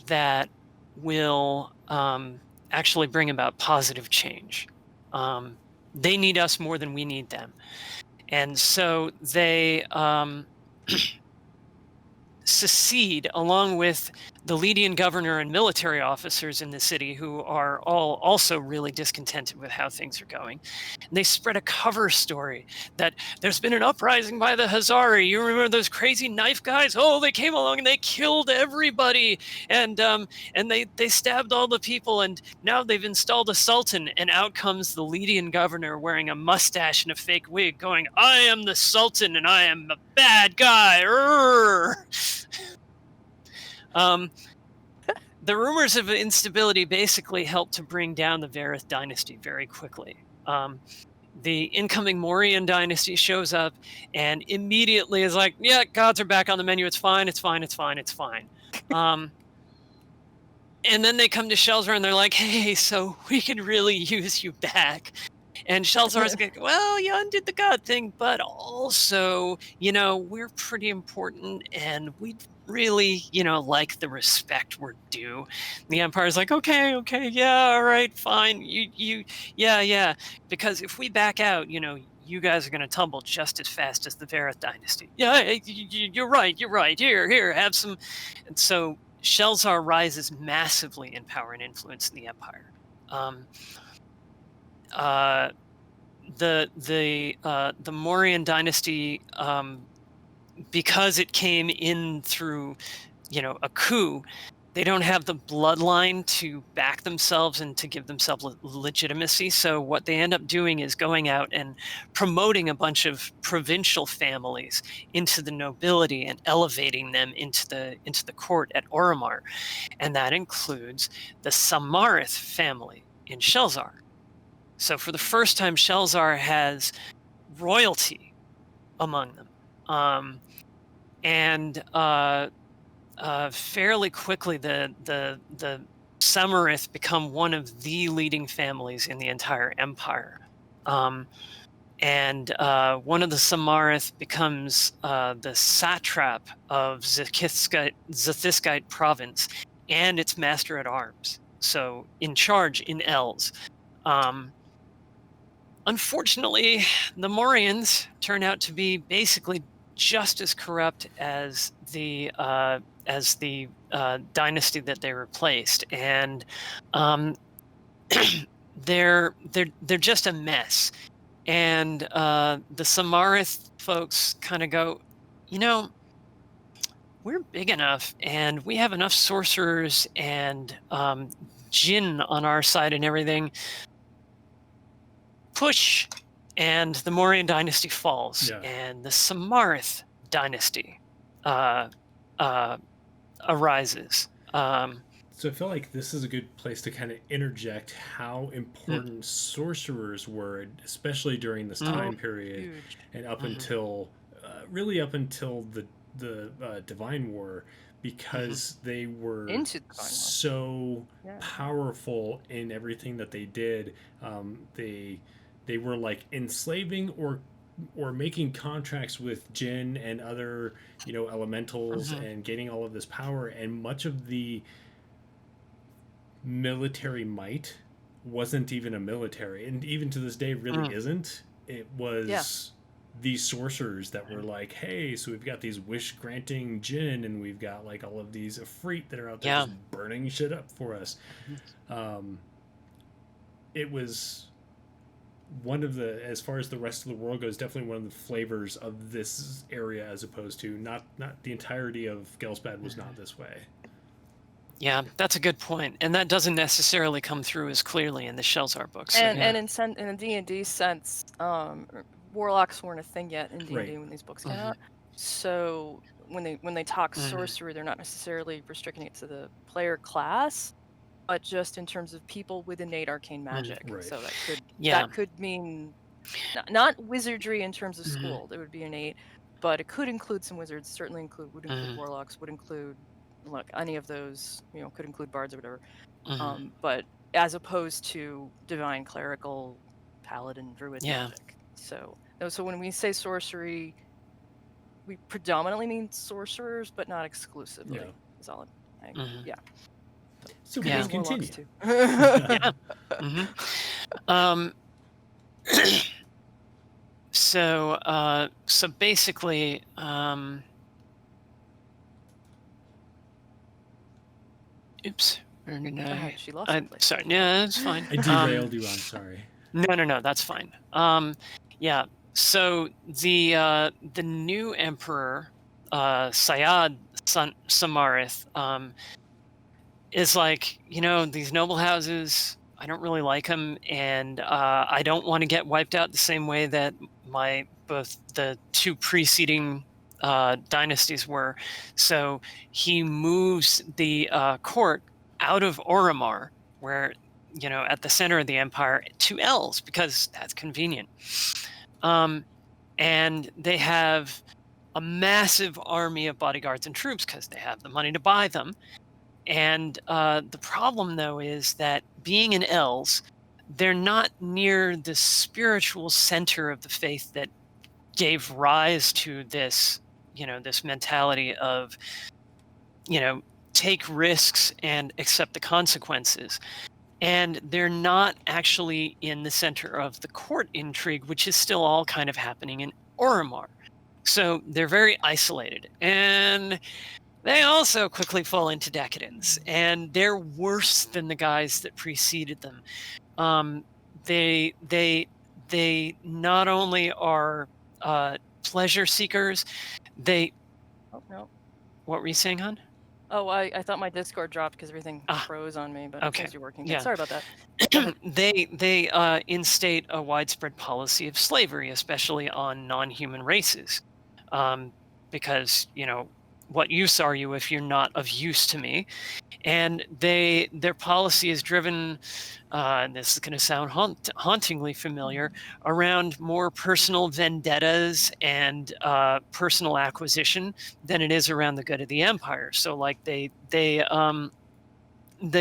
that will actually bring about positive change. They need us more than we need them. And so they secede along with the Lydian governor and military officers in the city, who are all also really discontented with how things are going. And they spread a cover story that there's been an uprising by the Hazari. You remember those crazy knife guys? Oh, they came along and they killed everybody, and they stabbed all the people, and now they've installed a sultan. And out comes the Lydian governor wearing a mustache and a fake wig, going, "I am the sultan, and I am a bad guy." The rumors of instability basically helped to bring down the Varith dynasty very quickly. The incoming Mauryan dynasty shows up and immediately is like, "Yeah, gods are back on the menu. It's fine. It's fine. It's fine. It's fine." And then they come to Shelzar and they're like, "Hey, so we could really use you back." And Shelzar's like, "Well, you undid the god thing, but also, we're pretty important, and we really, like the respect we're due." The Empire's like, okay, yeah, all right, fine. Yeah. Because if we back out, you guys are going to tumble just as fast as the Varith dynasty. Yeah, you're right. Here, have some. And so Shelzar rises massively in power and influence in the Empire. The Mauryan dynasty, because it came in through, a coup, they don't have the bloodline to back themselves and to give themselves legitimacy. So what they end up doing is going out and promoting a bunch of provincial families into the nobility and elevating them into the court at Oromar, and that includes the Samarith family in Shelzar. So for the first time, Shelzar has royalty among them. Fairly quickly, the Samarith become one of the leading families in the entire empire. And one of the Samarith becomes the satrap of Zethyscite province and its master at arms. So in charge in Els. Unfortunately, the Mauryans turn out to be basically just as corrupt as the dynasty that they replaced, and they're just a mess. And the Samarith folks kind of go, we're big enough, and we have enough sorcerers and jinn on our side and everything. Push, and the Mauryan dynasty falls, and the Samarith dynasty arises. So I feel like this is a good place to kind of interject how important sorcerers were, especially during this time period, and up until the Divine War, because they were so powerful in everything that they did. They were like enslaving or making contracts with jinn and other elementals and getting all of this power, and much of the military might wasn't even a military, and even to this day really isn't. It was these sorcerers that were like, hey, so we've got these wish granting jinn, and we've got like all of these Ifrit that are out there just burning shit up for us. It was one of the, as far as the rest of the world goes, definitely one of the flavors of this area, as opposed to not the entirety of Ghelspad was not this way. Yeah, that's a good point, and that doesn't necessarily come through as clearly in the Shelzar books. And in a D&D sense, warlocks weren't a thing yet in D&D when these books came out. So when they talk sorcery, they're not necessarily restricting it to the player class, but just in terms of people with innate arcane magic. So that could mean not wizardry in terms of school. It would be innate, but it could include some wizards. Certainly would include warlocks. Would include any of those. Could include bards or whatever. But as opposed to divine, clerical, paladin, druid magic. So when we say sorcery, we predominantly mean sorcerers, but not exclusively. Yeah. Is all I'm saying. Yeah. So please continue. Warlocks too. Yeah. So basically, oops. She lost her place. Sorry, yeah, that's fine. I derailed you. I'm sorry. No, that's fine. Yeah. So the new emperor, Syad Samarith, is like, these noble houses, I don't really like them, and I don't want to get wiped out the same way that both the two preceding dynasties were. So he moves the court out of Oromar, where, at the center of the empire, to Els, because that's convenient. And they have a massive army of bodyguards and troops because they have the money to buy them. And the problem, though, is that being in Els, they're not near the spiritual center of the faith that gave rise to this, this mentality of, take risks and accept the consequences. And they're not actually in the center of the court intrigue, which is still all kind of happening in Oromar. So they're very isolated. And they also quickly fall into decadence, and they're worse than the guys that preceded them. They not only are pleasure seekers, Oh, no. What were you saying, hon? Oh, I thought my Discord dropped because everything froze on me, but okay. it says you're working. Yeah. Sorry about that. They instate a widespread policy of slavery, especially on non-human races, because what use are you if you're not of use to me? And their policy is driven, and this is going to sound hauntingly familiar, around more personal vendettas and personal acquisition than it is around the good of the empire. So like they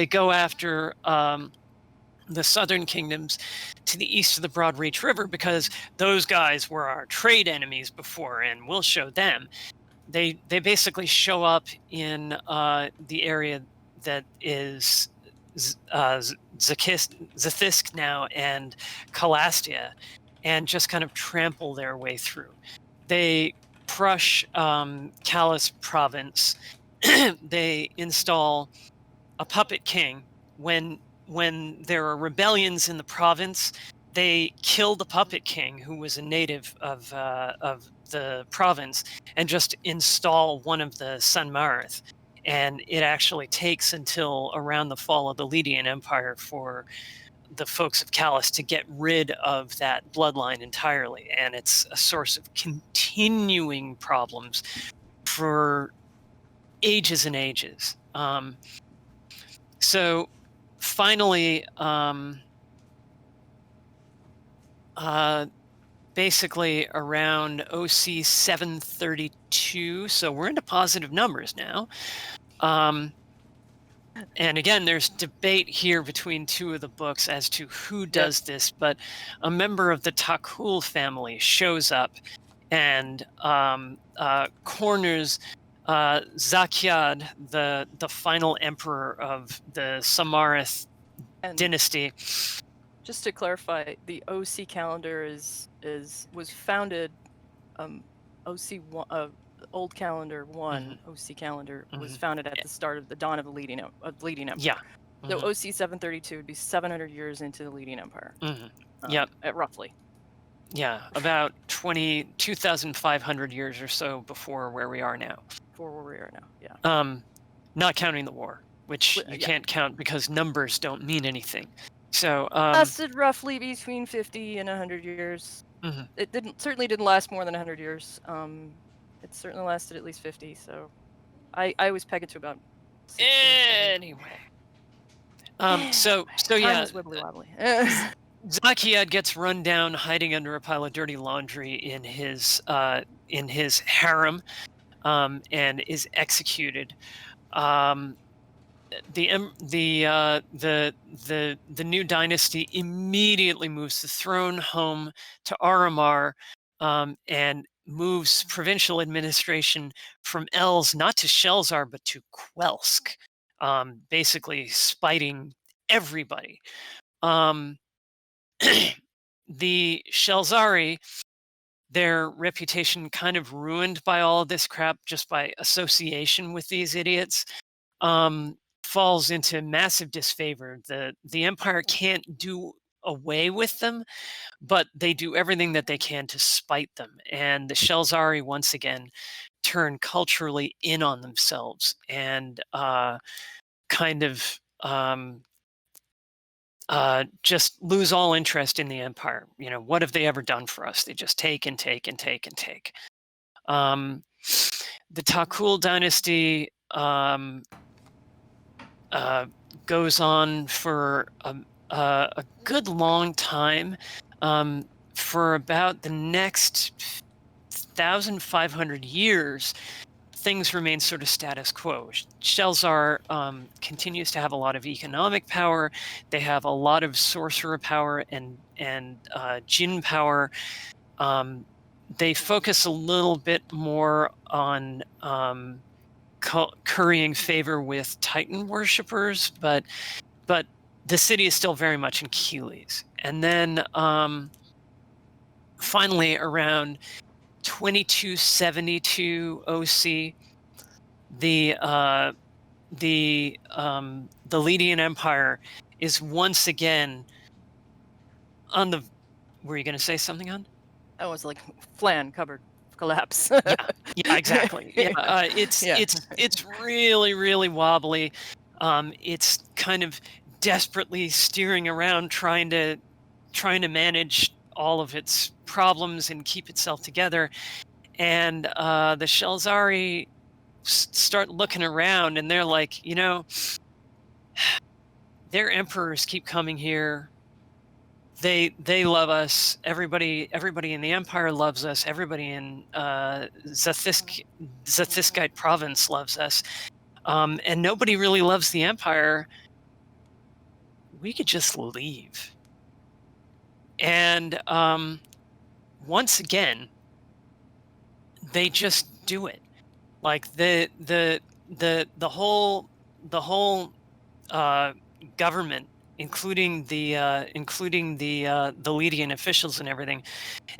go after the southern kingdoms to the east of the Broad Reach River because those guys were our trade enemies before, and we'll show them. They basically show up in the area that is Zathisk now and Calastia, and just kind of trample their way through. They crush Callus province. They install a puppet king. When there are rebellions in the province, they kill the puppet king, who was a native of the province, and just install one of the Sanmarith. And it actually takes until around the fall of the Lydian Empire for the folks of Callus to get rid of that bloodline entirely. And it's a source of continuing problems for ages and ages. So finally, basically around OC 732, so we're into positive numbers now. And again, there's debate here between two of the books as to who does this, but a member of the Takul family shows up and corners Zakyad, the final emperor of the Samarith dynasty. Just to clarify, the OC calendar was founded. OC Old Calendar 1, OC Calendar was founded at the start of the dawn of the Lydian Empire. Yeah. So OC 732 would be 700 years into the Lydian Empire. Yep. Roughly. Yeah, about 2,500 years or so before where we are now. Yeah. Not counting the war, which you can't count because numbers don't mean anything. So lasted roughly between 50 and 100 years. It certainly didn't last more than 100 years. It certainly lasted at least 50. So I always peg it to about 60. Anyway. So Time yeah. is wibbly wobbly. Zakiad gets run down, hiding under a pile of dirty laundry in his harem, and is executed. The new dynasty immediately moves the throne home to Aramar, and moves provincial administration from Els not to Shelzar but to Quelsk, basically spiting everybody. The Shelzari, their reputation kind of ruined by all of this crap just by association with these idiots, falls into massive disfavor. The Empire can't do away with them, but they do everything that they can to spite them. And the Shelzari once again turn culturally in on themselves and kind of just lose all interest in the Empire. You know, what have they ever done for us? They just take and take and take and take. The Takul dynasty goes on for a good long time. For about the next 1,500 years, things remain sort of status quo. Shelzar continues to have a lot of economic power. They have a lot of sorcerer power and Jinn power. They focus a little bit more on currying favor with Titan worshippers, but the city is still very much in Keeley's. And then finally, around 2272 OC, the Lydian Empire is once again on the. Were you going to say something on? I was like flan cupboard collapse. Yeah, exactly. Yeah, it's really, really wobbly. It's kind of desperately steering around, trying to manage all of its problems and keep itself together. And the Shelzari start looking around, and they're like, you know, their emperors keep coming here. They love us. Everybody in the Empire loves us. Everybody in Zathiskite province loves us. And nobody really loves the Empire. We could just leave. And once again, they just do it. Like the whole government, including the Lydian officials and everything.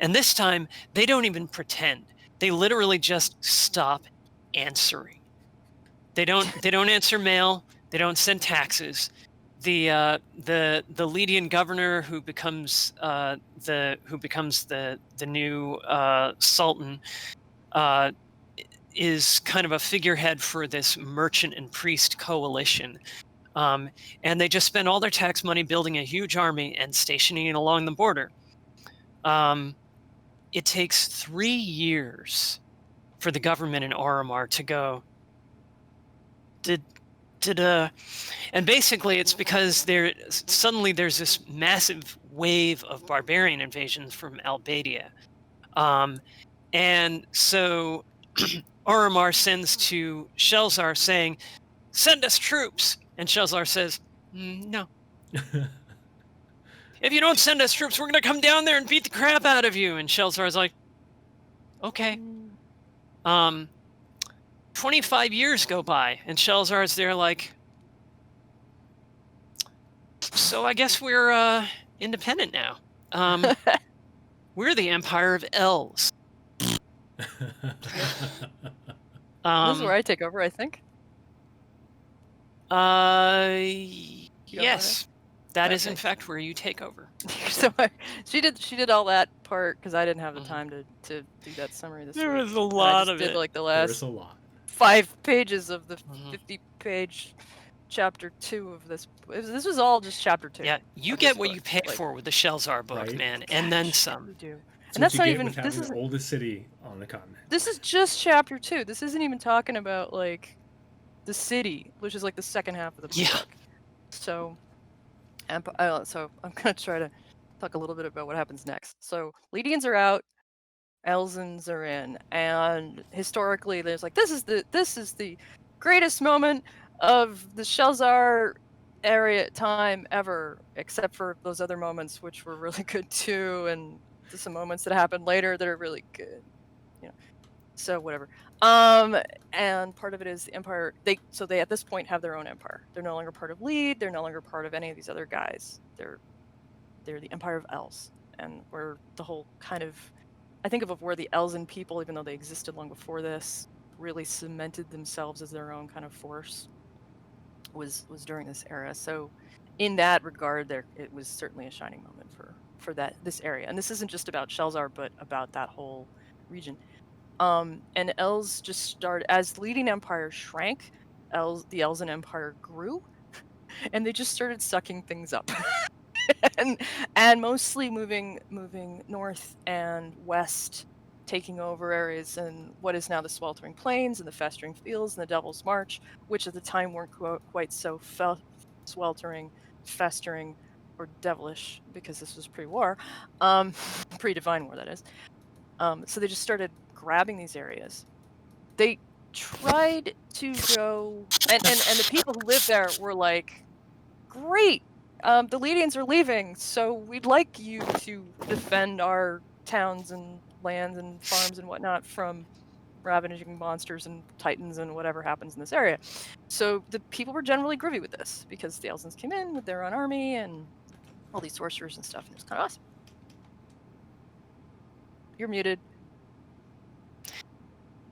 And this time, they don't even pretend. They literally just stop answering. They don't answer mail. They don't send taxes. The Lydian governor who becomes the new sultan is kind of a figurehead for this merchant and priest coalition. And they just spend all their tax money building a huge army and stationing it along the border. It takes 3 years for the government in Oromar to go, and basically it's because suddenly there's this massive wave of barbarian invasions from Albadia. And so Oromar sends to Shelzar saying, "Send us troops." And Shelzar says, "No. If you don't send us troops, we're going to come down there and beat the crap out of you." And Shelzar's like, "Okay." 25 years go by, and Shelzar's there like, "So I guess we're independent now. We're the Empire of Els." This is where I take over, I think. Yes, that is in fact where you take over. So she did all that part because I didn't have the time to do that summary this week. There was a lot of it. it. Like the There's last a lot. 5 pages of the 50-page chapter 2 of this. This was all just chapter 2. Yeah, you get what you pay for with the Shelzar book, Right. man, and then some. You do. It's And what that's you not get even. with This having is the oldest city on the continent. this is just chapter 2. This isn't even talking about like the city, which is like the second half of the book. Yeah. So I'm gonna try to talk a little bit about what happens next. So Lydians are out, Elzens are in, and historically, there's like this is the greatest moment of the Shelzar area time ever, except for those other moments which were really good too, and there's some moments that happened later that are really good, you know. So whatever. And part of it is the Empire. They at this point have their own empire. They're no longer part of Lead. They're no longer part of any of these other guys. They're the Empire of Els, and where the whole kind of, I think of where the Elzen people, even though they existed long before this, really cemented themselves as their own kind of force was during this era. So in that regard, it was certainly a shining moment for this area. And this isn't just about Shelzar, but about that whole region. And Els just started, as leading empire shrank, the Elzen Empire grew, and they just started sucking things up. and mostly moving north and west, taking over areas in what is now the Sweltering Plains and the Festering Fields and the Devil's March, which at the time weren't quite so sweltering, festering, or devilish, because this was pre-war, pre-Divine War, that is. So they just started grabbing these areas. They tried to go, and the people who lived there were like, great, the Lydians are leaving, so we'd like you to defend our towns and lands and farms and whatnot from ravaging monsters and titans and whatever happens in this area. So the people were generally groovy with this, because the Elzens came in with their own army and all these sorcerers and stuff, and it was kind of awesome. You're muted.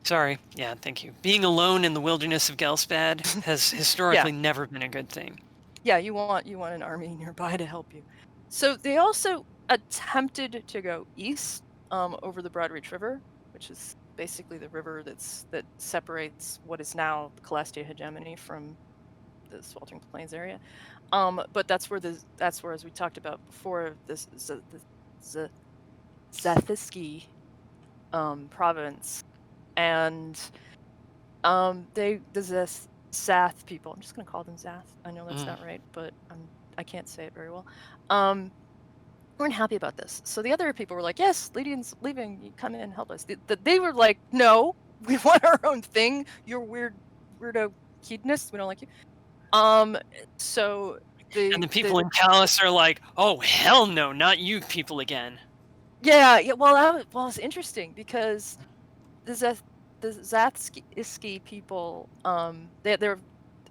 Sorry. Yeah, thank you. Being alone in the wilderness of Ghelspad has historically never been a good thing. Yeah, you want an army nearby to help you. So they also attempted to go east, over the Broadreach River, which is basically the river that separates what is now the Celestia hegemony from the Sweltering Plains area. But that's where, as we talked about before, the Zathiski province, and the Zath people. I'm just going to call them Zath. I know that's not right, but I can't say it very well. Weren't happy about this. So the other people were like, yes, Lydian's leaving. You come in and help us. They were like, no, we want our own thing. You're weirdo hedonists. We don't like you. So and the people in Callus are like, oh, hell no, not you people again. Yeah. Well, it was interesting, because the Zathski people, they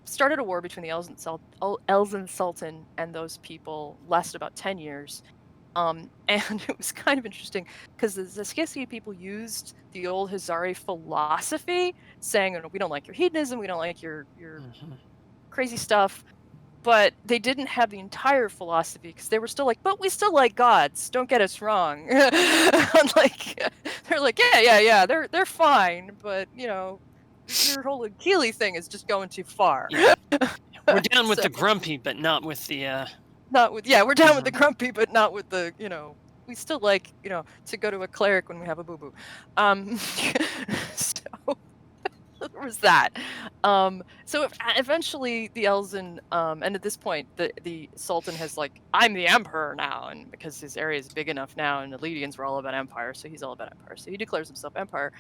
started a war between the Elzen Sultan and those people, lasted about 10 years. And it was kind of interesting, because the Zathski people used the old Hazari philosophy, saying, we don't like your hedonism, we don't like your crazy stuff. But they didn't have the entire philosophy, because they were still like, but we still like gods. Don't get us wrong. Like, they're like, yeah, they're fine, but your whole Keeley thing is just going too far. Yeah. We're down with the grumpy, but not with the. We're down with the grumpy, but not with the we still like to go to a cleric when we have a boo boo. So. There was that. So eventually the Elzen, and at this point the Sultan has like, I'm the emperor now, and because his area is big enough now, and the Lydians were all about empire, so he's all about empire. So he declares himself empire.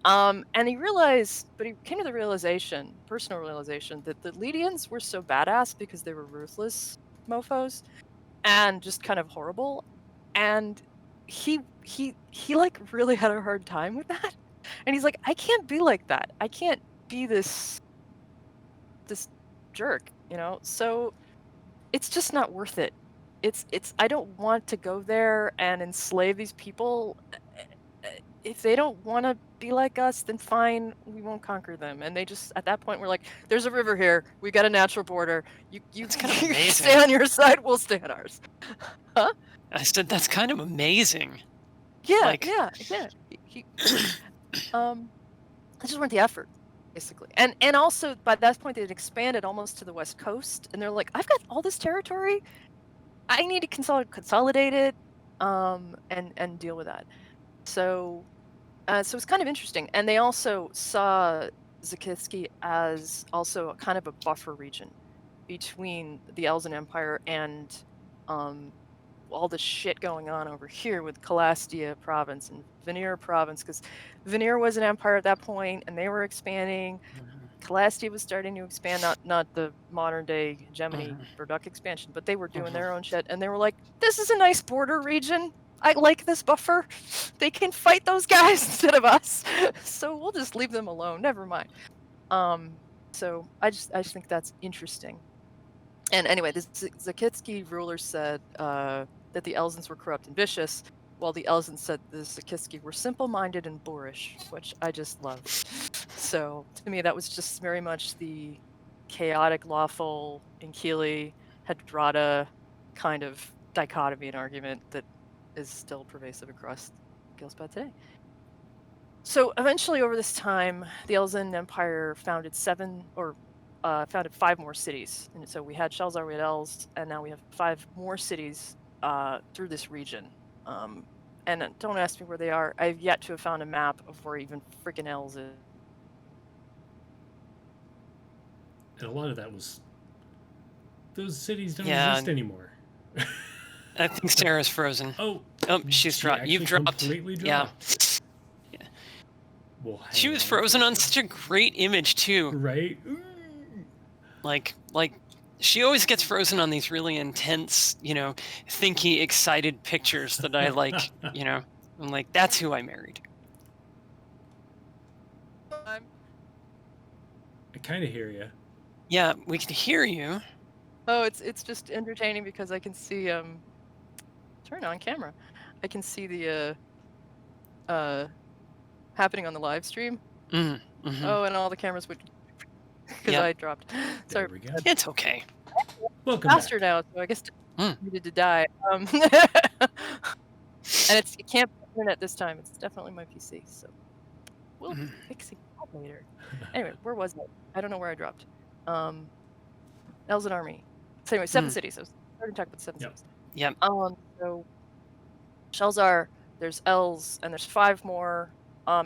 And he came to the personal realization, that the Lydians were so badass because they were ruthless mofos and just kind of horrible. And he like really had a hard time with that. And he's like, I can't be like that. I can't be this jerk, So it's just not worth it. I don't want to go there and enslave these people. If they don't want to be like us, then fine, we won't conquer them. And they just, at that point, were like, there's a river here. We got a natural border. You stay on your side, we'll stay on ours. Huh? I said, that's kind of amazing. Yeah, yeah. They just weren't the effort, basically. And also, by that point, they had expanded almost to the west coast, and they're like, I've got all this territory. I need to consolidate it, and deal with that. So it's kind of interesting. And they also saw Zakitski as also kind of a buffer region between the Elzen Empire and all the shit going on over here with Calastia province and Veneer province, because Veneer was an empire at that point and they were expanding. Calastia was starting to expand, not the modern day Gemini Burduck expansion, but they were doing their own shit, and they were like, this is a nice border region. I like this buffer. They can fight those guys instead of us. So we'll just leave them alone. Never mind. So I just think that's interesting. And anyway, the Zakitsky ruler said that the Elzens were corrupt and vicious, while the Elzens said the Zakitsky were simple-minded and boorish, which I just love. So to me, that was just very much the chaotic, lawful, Inkili, Hadrada kind of dichotomy and argument that is still pervasive across Ghelspad today. So eventually, over this time, the Elzen Empire founded 5 more cities. And so we had Shelzar, we had Els, and now we have 5 more cities through this region. And don't ask me where they are. I've yet to have found a map of where even freaking Els is. And a lot of that was those cities don't Yeah. exist anymore. I think Sarah's frozen. Oh, she's she dropped. You've actually dropped. completely Yeah. dropped. Well, She hang was on. frozen on such a great image too. Right? Like she always gets frozen on these really intense, thinky, excited pictures that I like, I'm like, that's who I married. I kind of hear you. Yeah, we can hear you. Oh, it's just entertaining because I can see turn on camera. I can see the happening on the live stream. Mm-hmm. Oh, and all the cameras would because Yep. I dropped. Sorry, There we go. It's okay. Welcome back. faster now, so I guess Mm. needed to die. And it can't be internet this time. It's definitely my PC. So we'll be fixing that later. Anyway, where was I? I don't know where I dropped. Elzen Army. So anyway, 7 cities. So we're going to talk about 7 Yep. cities. Yep. So Shelzar, there's Els, and there's 5 more.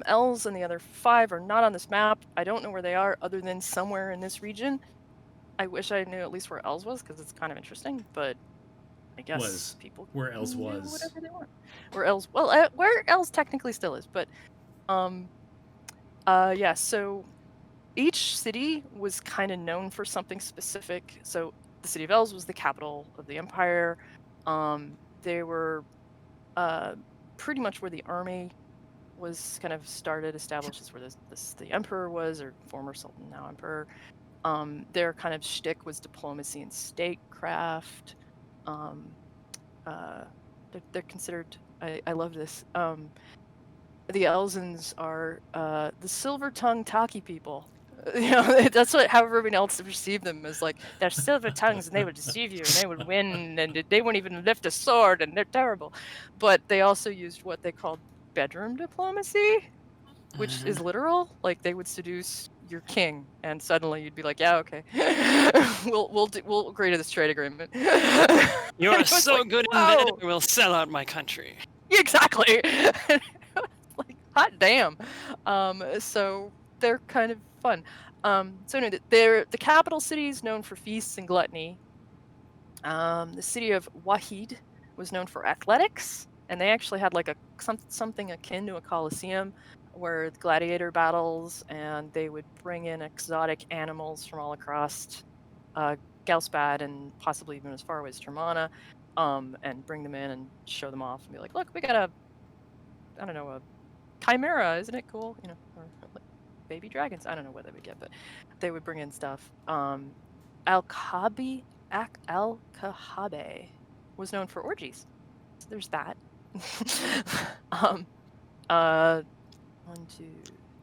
Els and the other 5 are not on this map. I don't know where they are, other than somewhere in this region. I wish I knew at least where Els was, because it's kind of interesting. But I guess people where Els can do was. whatever they want. Where Els? Well, where Els technically still is, but yeah. So each city was kind of known for something specific. So the city of Els was the capital of the empire. They were pretty much where the army was kind of established as where the emperor was, or former sultan, now emperor. Their kind of shtick was diplomacy and statecraft. They're considered. I love this. The Elzens are the silver-tongued Taki people. That's how everyone else perceived them, as like they're silver tongues and they would deceive you and they would win and they wouldn't even lift a sword and they're terrible. But they also used what they called bedroom diplomacy, which is literal. Like they would seduce your king and suddenly you'd be like, yeah, okay, we'll agree to this trade agreement. You're so like, good in bed, I will sell out my country. Exactly. Like hot damn. So they're kind of fun. So anyway, the capital city is known for feasts and gluttony. The city of Wahid was known for athletics, and they actually had like something akin to a coliseum, where gladiator battles, and they would bring in exotic animals from all across Ghelspad and possibly even as far away as Termana, and bring them in and show them off and be like, look, we got a chimera, isn't it cool? Or like baby dragons. I don't know what they would get, but they would bring in stuff. Al-Kahabe was known for orgies. So there's that. 1, 2.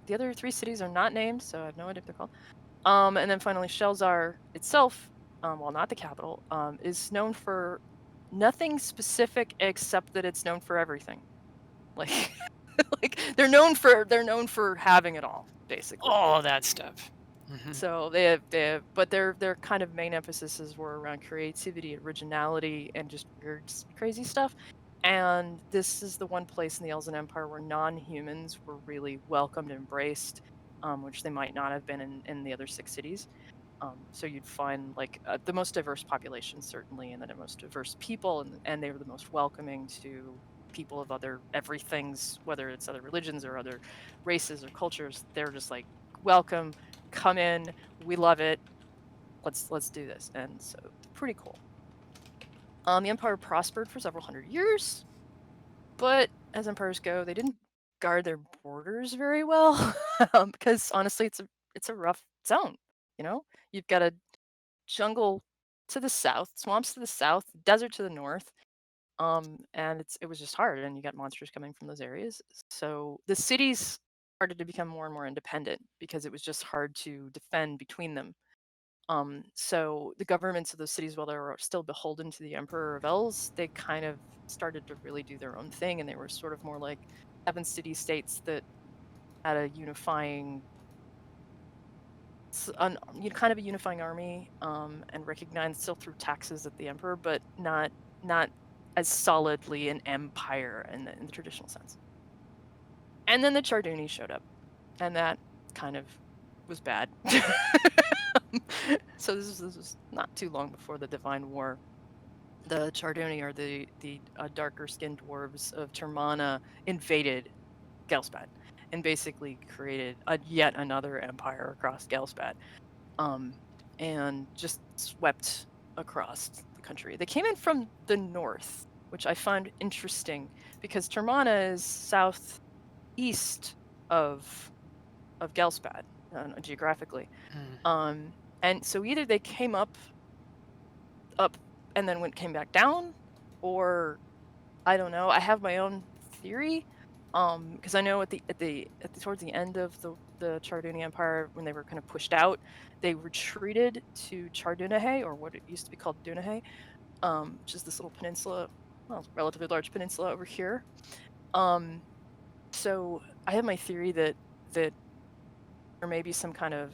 The other 3 cities are not named, so I have no idea what they're called. And then finally, Shelzar itself, while not the capital, is known for nothing specific except that it's known for everything. Like, like they're known for having it all, basically. All that stuff. So they have, but their kind of main emphases were around creativity, originality, and just weird, crazy stuff. And this is the one place in the Elzen Empire where non-humans were really welcomed and embraced, which they might not have been in the other 6 cities. So you'd find like the most diverse population, certainly, and the most diverse people, and they were the most welcoming to people of other everything's, whether it's other religions or other races or cultures. They're just like, welcome, come in, we love it, let's do this. And so pretty cool. The empire prospered for several hundred years, but as empires go, they didn't guard their borders very well because honestly, it's a rough zone. You know, you've got a jungle to the south, swamps to the south, desert to the north, and it was just hard, and you got monsters coming from those areas. So the cities started to become more and more independent because it was just hard to defend between them. So the governments of those cities, while they were still beholden to the Emperor of Els, they kind of started to really do their own thing, and they were sort of more like 7 city-states that had a unifying, kind of a unifying army, and recognized still through taxes at the emperor, but not as solidly an empire in the traditional sense. And then the Charduni showed up, and that kind of was bad. So this was not too long before the Divine War. The Charduni, or the darker-skinned dwarves of Termana, invaded Ghelspad and basically created yet another empire across Ghelspad, and just swept across the country. They came in from the north, which I find interesting because Termana is southeast of Ghelspad, geographically. And so either they came up and then came back down, or I don't know. I have my own theory, because I know towards the end of the Charduni Empire, when they were kind of pushed out, they retreated to Chardunahe, or what it used to be called Dunahe, which is this little peninsula, well, relatively large peninsula over here. So I have my theory that there may be some kind of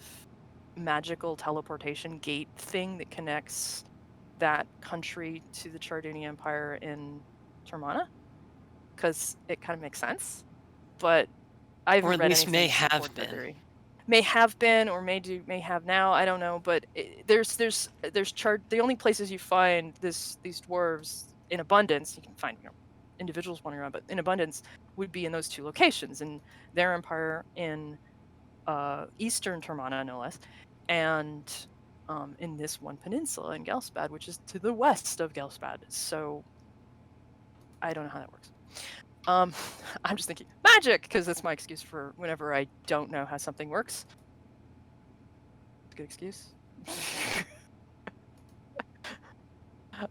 magical teleportation gate thing that connects that country to the Charduni Empire in Termana, because it kind of makes sense. But I haven't Or at read least anything may to have support that been. theory. May have been, or may have now. I don't know. But there's the only places you find these dwarves in abundance. You can find individuals wandering around, but in abundance would be in those two locations, in their empire in eastern Termana, no less, and in this one peninsula in Ghelspad, which is to the west of Ghelspad. So I don't know how that works. I'm just thinking magic, because that's my excuse for whenever I don't know how something works. Good excuse.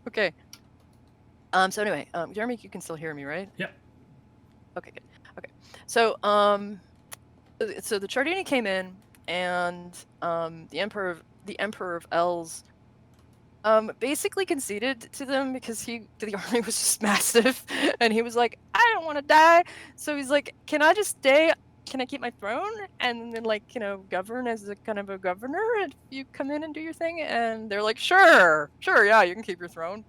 Okay. So anyway, Jeremy, you can still hear me, right? Yep. Okay, good. Okay. So so the Chardini came in, and the Emperor of Els basically conceded to them because the army was just massive, and he was like, I don't want to die. So he's like, can I just stay? Can I keep my throne and then, like, govern as a kind of a governor if you come in and do your thing? And they're like, sure, yeah, you can keep your throne.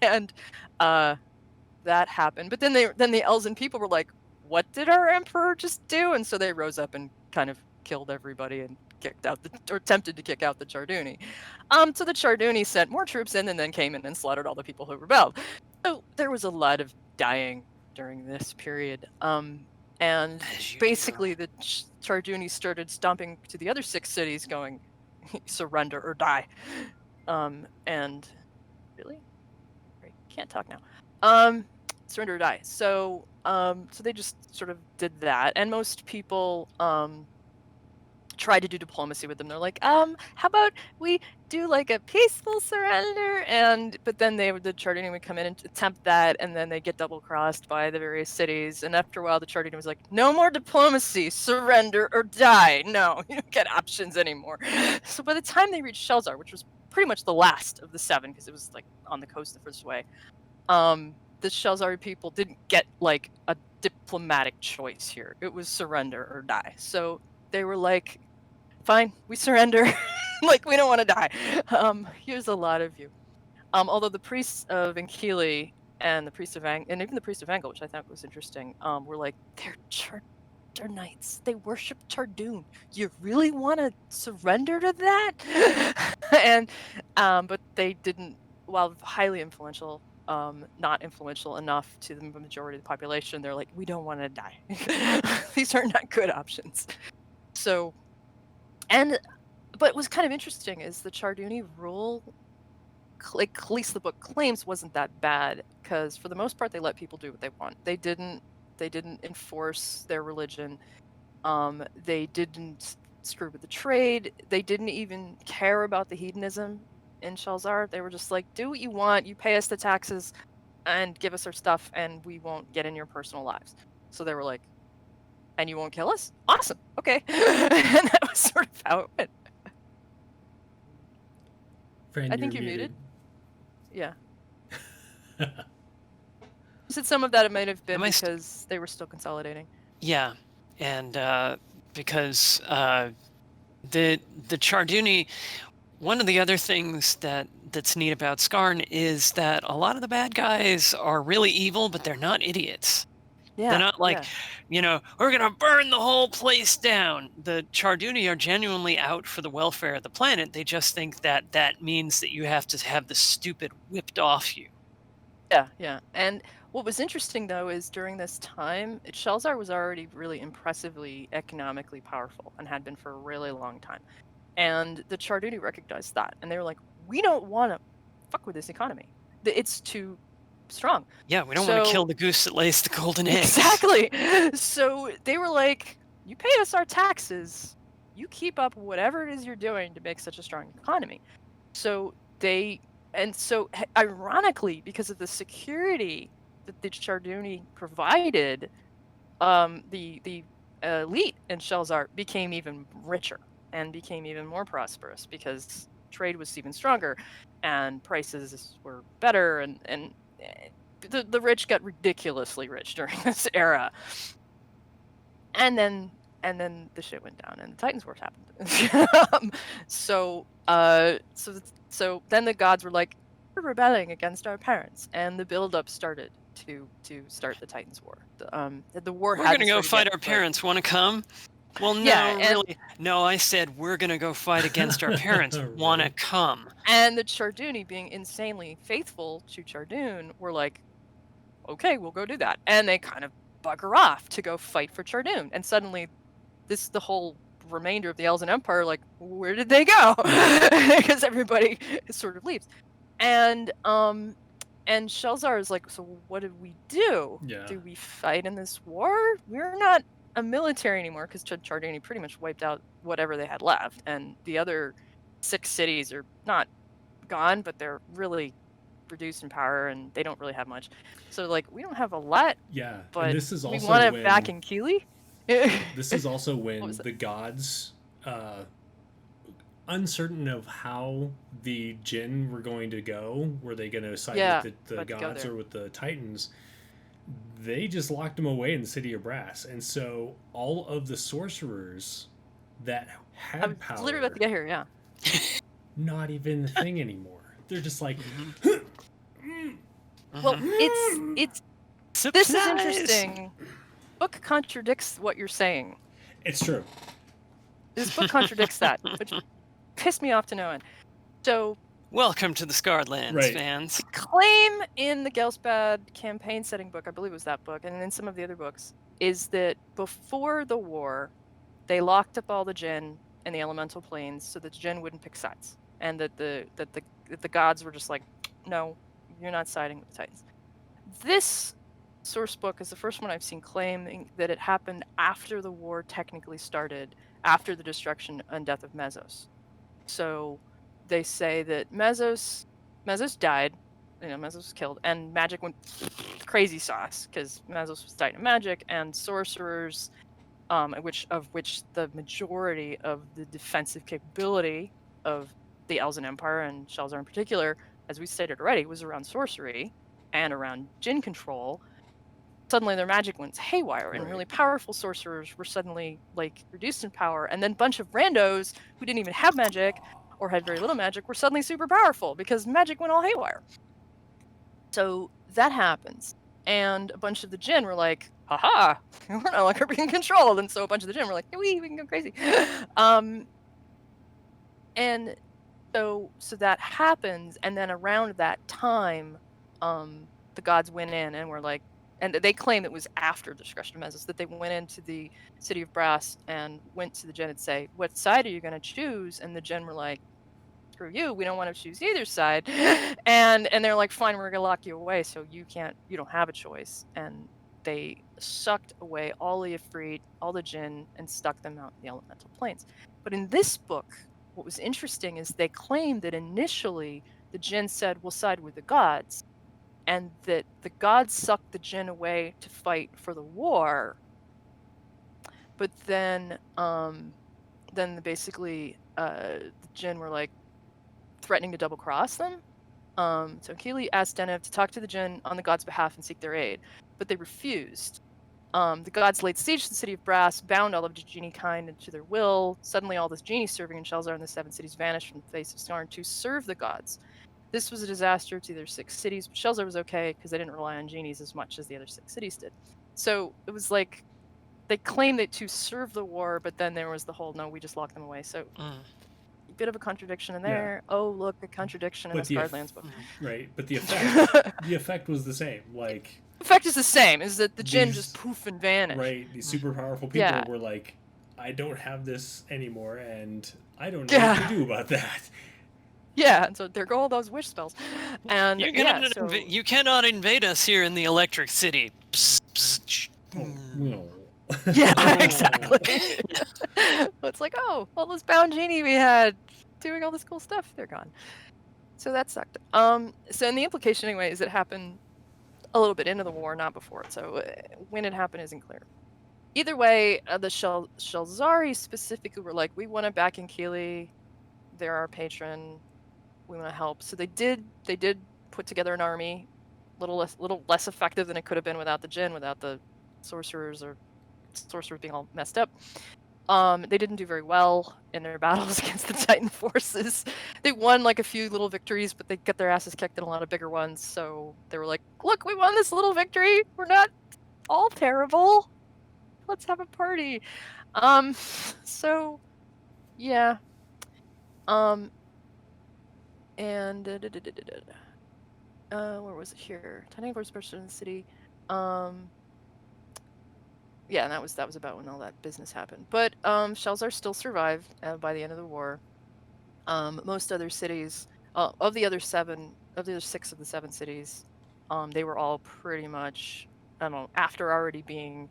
And that happened. But then the Elzen people were like, what did our emperor just do? And so they rose up and kind of killed everybody and kicked out or attempted to kick out the Charduni. So the Charduni sent more troops in and then came in and slaughtered all the people who rebelled. So there was a lot of dying during this period. And basically the Charduni started stomping to the other 6 cities going, surrender or die. And really? I can't talk now. Surrender or die. So so they just sort of did that, and most people tried to do diplomacy with them. They're like, how about we do like a peaceful surrender? But then the Chardini would come in and attempt that, and then they get double crossed by the various cities. And after a while, the Chardini was like, no more diplomacy, surrender or die. No, you don't get options anymore. So by the time they reached Shelzar, which was pretty much the last of the 7, because it was like on the coast the first way, the Shelzari people didn't get like a diplomatic choice here. It was surrender or die. So they were like, fine, we surrender. Like, we don't want to die. Here's a lot of you. Although the priests of Enkili and the priest of and even the priest of Angel, which I thought was interesting, were like, they're are knights. They worship Tardoon. You really want to surrender to that? And but they didn't. While highly influential, not influential enough to the majority of the population. They're like, we don't want to die. These are not good options. So, but what's kind of interesting is the Charduni rule, like at least the book claims, wasn't that bad, because for the most part they let people do what they want. They didn't enforce their religion. They didn't screw with the trade. They didn't even care about the hedonism in Shelzar. They were just like, do what you want, you pay us the taxes and give us our stuff, and we won't get in your personal lives. So they were like, and you won't kill us? Awesome. Okay. And that was sort of how it went. Fran, I think you're muted. Yeah. You said some of that it might have been Am I because they were still consolidating. Yeah, and because the Charduni, one of the other things that's neat about Scarn is that a lot of the bad guys are really evil, but they're not idiots. Yeah. They're not like, we're gonna burn the whole place down. The Charduni are genuinely out for the welfare of the planet. They just think that that means that you have to have the stupid whipped off you. Yeah. And what was interesting, though, is during this time, Shelzar was already really impressively economically powerful and had been for a really long time. And the Charduni recognized that. And they were like, we don't want to fuck with this economy. It's too strong. Yeah, we don't want to kill the goose that lays the golden eggs. Exactly. So they were like, you pay us our taxes. You keep up whatever it is you're doing to make such a strong economy. So ironically, because of the security that the Charduni provided, the elite in Shelzar became even richer and became even more prosperous because trade was even stronger and prices were better, and the rich got ridiculously rich during this era. And then the shit went down and the Titans Wars happened. So then the gods were like, we're rebelling against our parents, and the build-up started to start the Titans War. The war. We're gonna go fight our parents. Want to come? Well, no, really. No, I said we're gonna go fight against our parents. Want to come? And the Charduni, being insanely faithful to Chardoon, were like, okay, we'll go do that, and they kind of bugger off to go fight for Chardoon, and suddenly the whole remainder of the Elzen Empire, like, where did they go? Because everybody sort of leaves. And Shelzar is like, so what did we do? Yeah. Do we fight in this war? We're not a military anymore, because Charduni pretty much wiped out whatever they had left, and the other 6 cities are not gone, but they're really reduced in power, and they don't really have much. So like, we don't have a lot. Yeah, but and this is also we want it back in Keeley. This is also when the gods, uncertain of how the Jinn were going to go, were they going to side with the gods or with the Titans, they just locked them away in the City of Brass. And so all of the sorcerers that had power, literally about to get here, yeah, not even the thing anymore. They're just like, well, it's this is interesting. Book contradicts what you're saying. It's true. This book contradicts that, which pissed me off to no end. So, welcome to the Scarred Lands, fans. The claim in the Ghelspad campaign setting book, I believe it was that book, and in some of the other books, is that before the war, they locked up all the Jinn in the elemental planes so that the Jinn wouldn't pick sides, and that the gods were just like, no, you're not siding with the Titans. This source book is the first one I've seen claiming that it happened after the war technically started, after the destruction and death of Mesos. So they say that Mesos died, Mesos was killed, and magic went crazy sauce, because Mesos was dying of magic, and sorcerers, which the majority of the defensive capability of the Elzen Empire, and Shelzar in particular, as we stated already, was around sorcery and around Jinn control. Suddenly their magic went haywire, and really powerful sorcerers were suddenly like reduced in power, and then a bunch of randos who didn't even have magic or had very little magic were suddenly super powerful because magic went all haywire. So that happens, and a bunch of the Jinn were like, haha, we're no longer being controlled. And so a bunch of the Jinn were like, we can go crazy. And so that happens, and then around that time, the gods went in and were like, and they claim it was after the discretion of Mezes that they went into the city of Brass and went to the Jinn and say, what side are you going to choose? And the Jinn were like, screw you, we don't want to choose either side. And they're like, fine, we're going to lock you away, so you don't have a choice. And they sucked away all the Ifrit, all the Jinn, and stuck them out in the elemental planes. But in this book, what was interesting is they claimed that initially the Jinn said, we'll side with the gods, and that the gods sucked the Jinn away to fight for the war. But then basically the Jinn were like threatening to double cross them. So Keely asked Deneb to talk to the Jinn on the gods' behalf and seek their aid, but they refused. The gods laid siege to the city of Brass, bound all of the genie kind into their will. Suddenly all this genie serving in Shelzar and the 7 cities vanished from the face of Scarn to serve the gods. This was a disaster to their 6 cities, but Shelzar was okay because they didn't rely on genies as much as the other 6 cities did. So it was like they claimed it to serve the war, but then there was the whole, no, we just locked them away. So a bit of a contradiction in there. Yeah. Oh, look, a contradiction in the Scarlands book. Right, but the effect was the same. Like, the effect is the same, is that the Jinn just poof and vanish. Right, these super powerful people were like, I don't have this anymore, and I don't know what to do about that. Yeah, and so there go all those wish spells. And you cannot invade us here in the Electric City. Psst, psst. Oh, no. Yeah, exactly. It's like, oh, all this bound genie we had doing all this cool stuff, they're gone. So that sucked. So in the implication anyway is it happened a little bit into the war, not before it. So when it happened isn't clear. Either way, the Shelzari specifically were like, we want to back in Keely. They're our patron. We want to help. So they did put together an army, little less effective than it could have been without the Jinn, without the sorcerers being all messed up. They didn't do very well in their battles against the Titan forces. They won like a few little victories, but they got their asses kicked in a lot of bigger ones. So they were like, look, we won this little victory. We're not all terrible. Let's have a party. So yeah. And where was it here? Titan force burst in the city. Yeah, and that was about when all that business happened. But Shelzar still survived by the end of the war. Most other cities, of the other 6 of the 7 cities, they were all pretty much, I don't know, after already being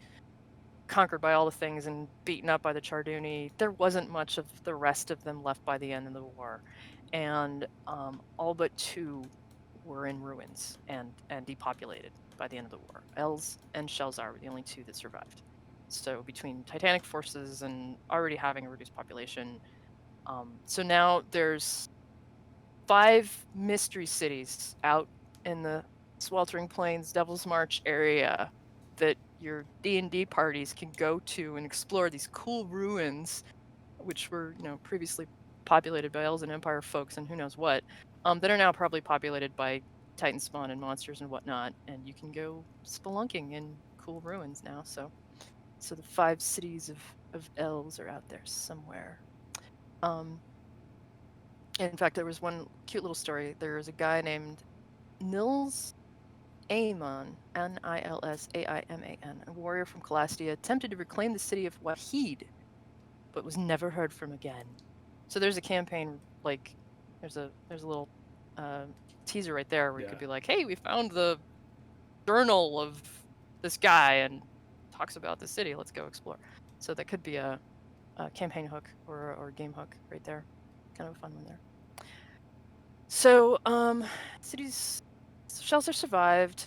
conquered by all the things and beaten up by the Charduni, there wasn't much of the rest of them left by the end of the war. And all but 2 were in ruins and depopulated by the end of the war. Els and Shelzar were the only 2 that survived. So between Titanic forces and already having a reduced population, so now there's 5 mystery cities out in the Sweltering Plains, Devil's March area that your D&D parties can go to and explore these cool ruins, which were previously populated by elves and Empire folks and who knows what, that are now probably populated by Titan spawn and monsters and whatnot, and you can go spelunking in cool ruins now. So the 5 cities of elves are out there somewhere. In fact, there was one cute little story. There was a guy named Nils Aimon, Nilsaiman, a warrior from Calastia, attempted to reclaim the city of Wahid, but was never heard from again. So there's a campaign, like, there's a little teaser right there where you could be like, hey, we found the journal of this guy and talks about the city, let's go explore. So that could be a campaign hook or a game hook right there. Kind of a fun one there. So cities, Shelzar survived,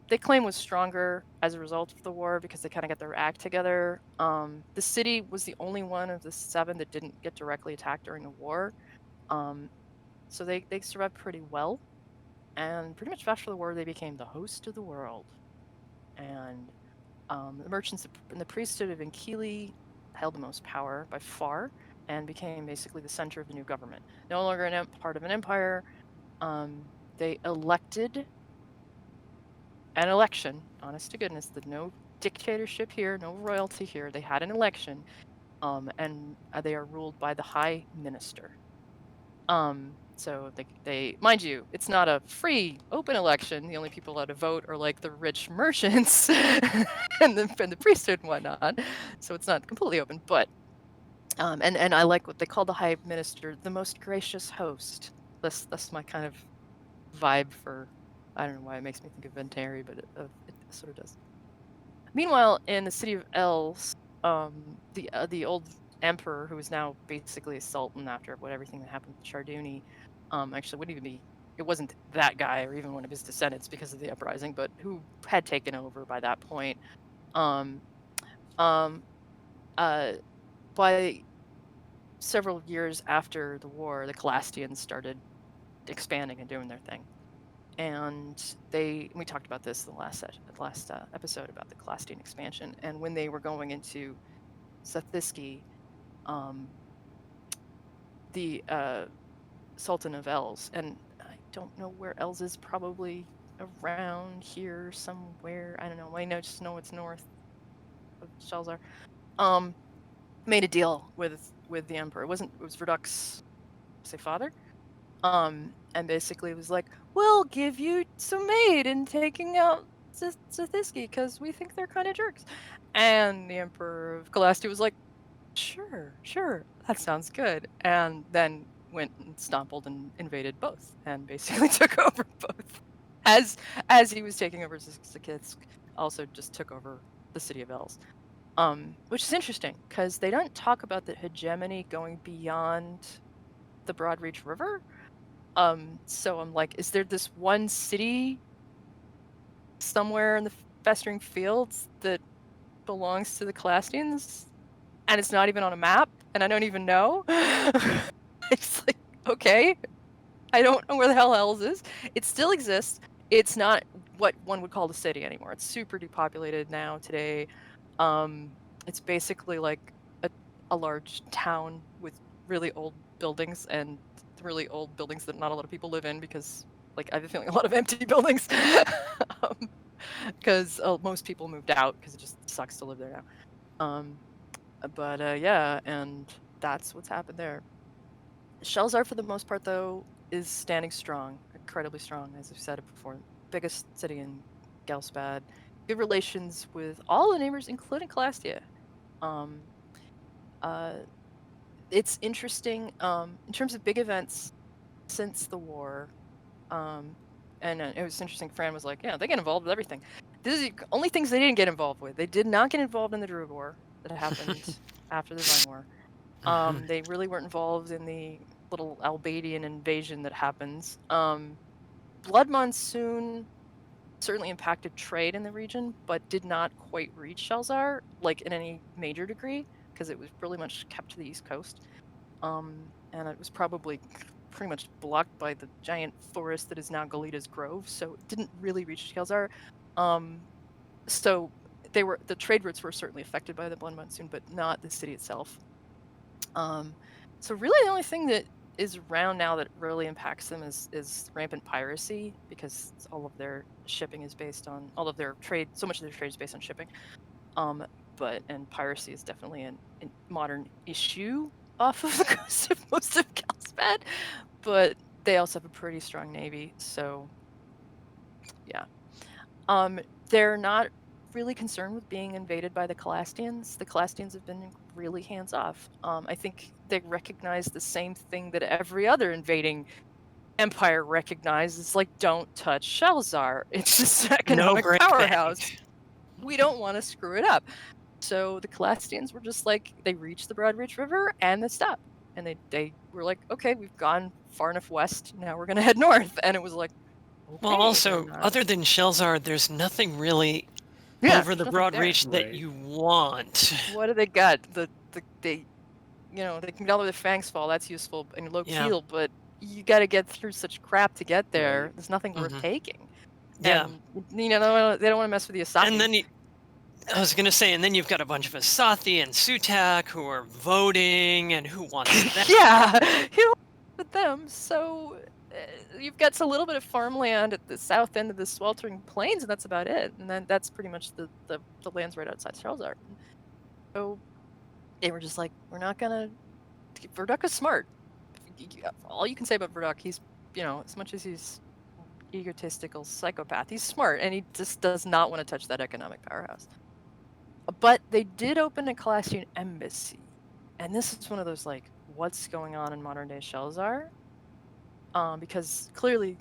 they claim was stronger as a result of the war because they kind of got their act together. The city was the only one of the 7 that didn't get directly attacked during the war. So they survived pretty well. And pretty much after the war, they became the host of the world. And the merchants and the priesthood of Inkili held the most power by far and became basically the center of the new government. No longer part of an empire. They elected an election. Honest to goodness, no dictatorship here, no royalty here. They had an election, and they are ruled by the High Minister. So they mind you, it's not a free, open election. The only people allowed to vote are like the rich merchants and the priesthood and whatnot. So it's not completely open, but and I like what they call the High Minister, the most gracious host. That's my kind of vibe for. I don't know why it makes me think of Ventari, but it sort of does. Meanwhile, in the city of Els, the old emperor, who is now basically a sultan after everything that happened with Charduni, actually wouldn't even be. It wasn't that guy or even one of his descendants because of the uprising, but who had taken over by that point. By several years after the war, the Calastians started expanding and doing their thing. And we talked about this in the last episode about the Calastian expansion. And when they were going into Sathiski, the Sultan of Els, and I don't know where Els is, probably around here somewhere. I don't know. I just know it's north of Shelzar. Made a deal with the emperor. It was Verduk's, say, father. And basically was like, we'll give you some aid in taking out Zathiski because we think they're kind of jerks. And the Emperor of Calastia was like, sure, that sounds good. And then went and stompled and invaded both and basically took over both. As he was taking over Zakitsk, also just took over the city of Els. Which is interesting because they don't talk about the hegemony going beyond the Broadreach River. So I'm like, is there this one city somewhere in the festering fields that belongs to the Calastians, and it's not even on a map, and I don't even know? It's like, okay, I don't know where the hell Els is. It still exists. It's not what one would call the city anymore. It's super depopulated now today. It's basically like a large town with really old buildings and really old buildings that not a lot of people live in because, like, I have a feeling a lot of empty buildings because most people moved out because it just sucks to live there now. Yeah, and that's what's happened there. Shelzar, for the most part, though, is standing strong, incredibly strong, as I've said it before. Biggest city in Ghelspad. Good relations with all the neighbors, including Calastia. It's interesting in terms of big events since the war. And it was interesting. Fran was like, yeah, they get involved with everything. This is the only things they didn't get involved with. They did not get involved in the Druid War that happened after the Rhine War. They really weren't involved in the little Albadian invasion that happens. Blood Monsoon certainly impacted trade in the region, but did not quite reach Shelzar, like, in any major degree, because it was really much kept to the east coast. And it was probably pretty much blocked by the giant forest that is now Galita's Grove, so it didn't really reach Shelzar. So the trade routes were certainly affected by the Blood Monsoon, but not the city itself. So really the only thing that is around now that really impacts them is rampant piracy, because all of their shipping is based on all of their trade. So much of their trade is based on shipping. And piracy is definitely a modern issue off of the coast of most of Ghelspad. But they also have a pretty strong navy, so yeah. They're not really concerned with being invaded by the Calastians. The Calastians have been really hands-off. I think they recognize the same thing that every other invading empire recognizes, like, don't touch Shelzar. It's this economic powerhouse. We don't want to screw it up. So the Calastians were just like, they reached the Broadreach River and they stopped. And they were like, okay, we've gone far enough west, now we're going to head north. And it was like, okay. Well, also, other than Shelzar, there's nothing really over the Broadreach that you want. What do they got? They can get all their fangs fall. That's useful and low keel, but you got to get through such crap to get there. Right. There's nothing worth taking. Yeah. And, they don't want to mess with the Asathi. And then I was going to say, and then you've got a bunch of Asathi and Sutak who are voting, and who wants that? Yeah, you don't want with them. So you've got a little bit of farmland at the south end of the sweltering plains, and that's about it. And then that's pretty much the lands right outside Shelzar. So they were just like, we're not gonna. Verduk is smart. All you can say about Verduk, he's, as much as he's egotistical psychopath, he's smart, and he just does not want to touch that economic powerhouse. But they did open a Calastian embassy, and this is one of those like, what's going on in modern day Shelzar? Because clearly,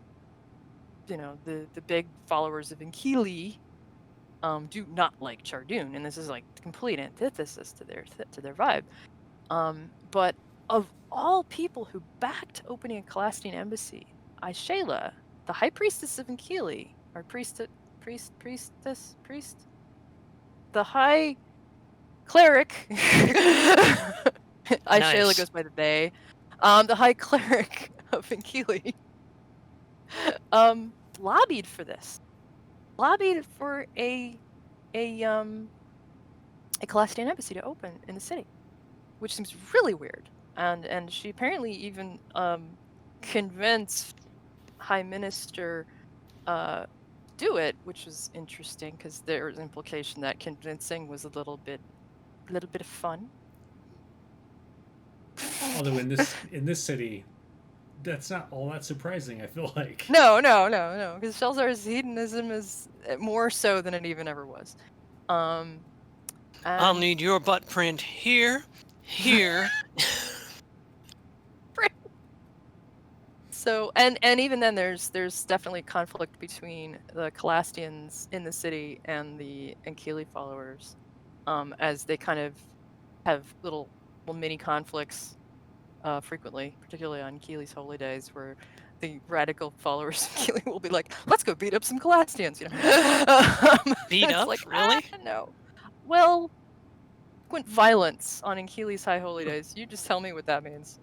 the big followers of Inkili do not like Chardoon, and this is like the complete antithesis to their vibe. But of all people who backed opening a Calastian embassy, Aishela, the high priestess of Inkili, or the high cleric, Aishela goes by the they, the high cleric of Inkili, lobbied for this. Lobbied for a Calastian embassy to open in the city, which seems really weird. And she apparently even convinced High Minister do it, which was interesting because there was implication that convincing was a little bit of fun. Although in this city, that's not all that surprising, I feel like. No, because Shelzar's hedonism is more so than it even ever was. I'll need your butt print here. So, and even then, there's definitely conflict between the Calastians in the city and the Inkili followers, as they kind of have little mini conflicts frequently, particularly on Keely's holy days, where the radical followers of Keely will be like, "Let's go beat up some Calastians," Beat up, like, really? No. Well, frequent violence on Keely's high holy days. You just tell me what that means.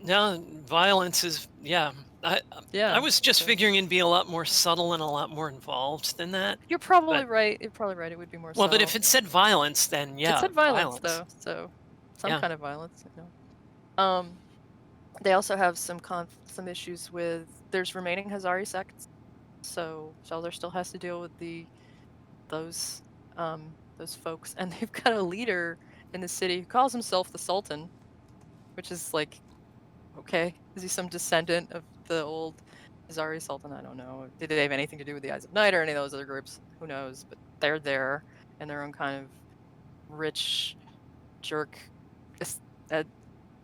No, violence is I was just figuring it'd be a lot more subtle and a lot more involved than that. You're probably right. You're probably right. It would be more subtle. Well, but if it said violence, then it said violence. Though, so some kind of violence. They also have some issues with there's remaining Hazari sects, so Shelzar still has to deal with those folks, and they've got a leader in the city who calls himself the Sultan, which is like, okay, is he some descendant of the old Hazari Sultan? I don't know. Did they have anything to do with the Eyes of Night or any of those other groups? Who knows? But they're there in their own kind of rich jerk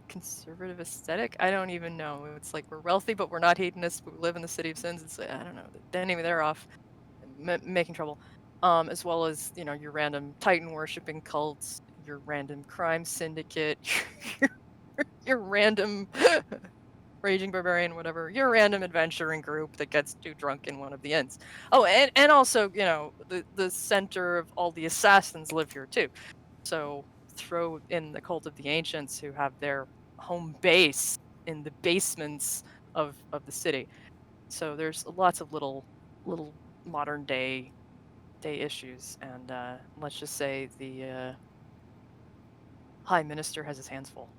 conservative aesthetic. I don't even know. It's like, we're wealthy, but we're not hedonists. We live in the city of sins. It's like, I don't know. Anyway, they're off making trouble. As well as, your random Titan worshipping cults, your random crime syndicate, your random raging barbarian, whatever, your random adventuring group that gets too drunk in one of the inns. Oh, and also, the center of all the assassins live here too. So throw in the cult of the ancients, who have their home base in the basements of the city. So there's lots of little modern day issues, and let's just say the High Minister has his hands full.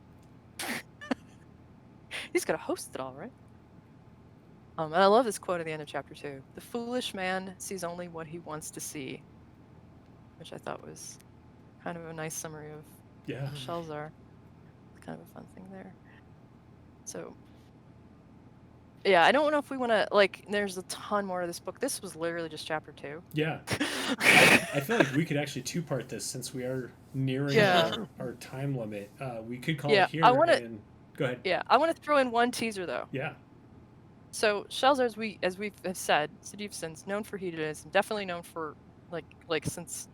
He's got to host it all, right? And I love this quote at the end of chapter 2. The foolish man sees only what he wants to see, which I thought was kind of a nice summary of Shelzar. It's kind of a fun thing there. So, yeah, I don't know if we want to, there's a ton more to this book. This was literally just chapter 2. Yeah. I feel like we could actually two-part this, since we are nearing our time limit. We could call it here. Go ahead. Yeah, I want to throw in one teaser, though. Yeah. So, Shelzar, as we have said, City of Sins, known for hedonism, definitely known for, since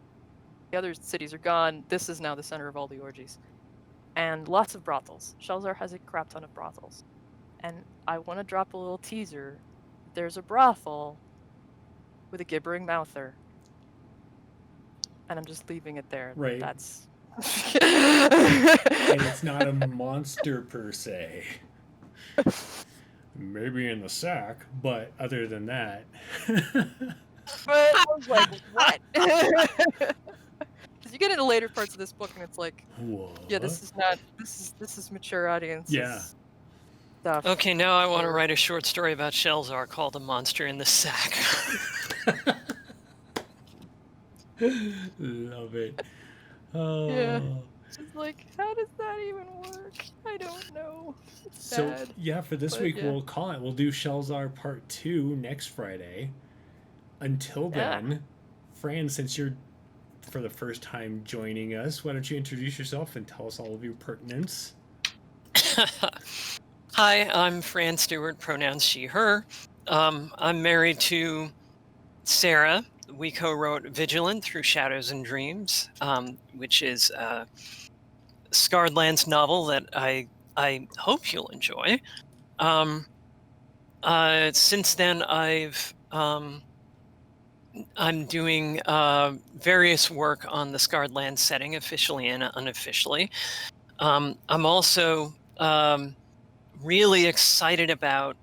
the other cities are gone, this is now the center of all the orgies. And lots of brothels. Shelzar has a crap ton of brothels. And I want to drop a little teaser. There's a brothel with a gibbering mouther. And I'm just leaving it there. Right. That's... And it's not a monster per se. Maybe in the sack, but other than that... But I was like, what? Because you get into later parts of this book, and it's like, what? yeah, this is not, this is mature audience. Yeah. stuff. Okay, now I want to Or- write a short story about Shelzar called "The Monster in the Sack." Love it. Yeah. Oh. Just like, how does that even work? I don't know. It's So bad. yeah, for this but week yeah. we'll call it. We'll do Shelzar Part 2 next Friday. Until Yeah. then, Fran, since you're for the first time joining us, why don't you introduce yourself and tell us all of your pertinence? Hi, I'm Fran Stewart, pronouns she, her. I'm married to Sarah. We co-wrote Vigilant Through Shadows and Dreams, which is a Scarred Lands novel that I hope you'll enjoy. Since then, I'm doing various work on the Scarred Lands setting, officially and unofficially. I'm also really excited about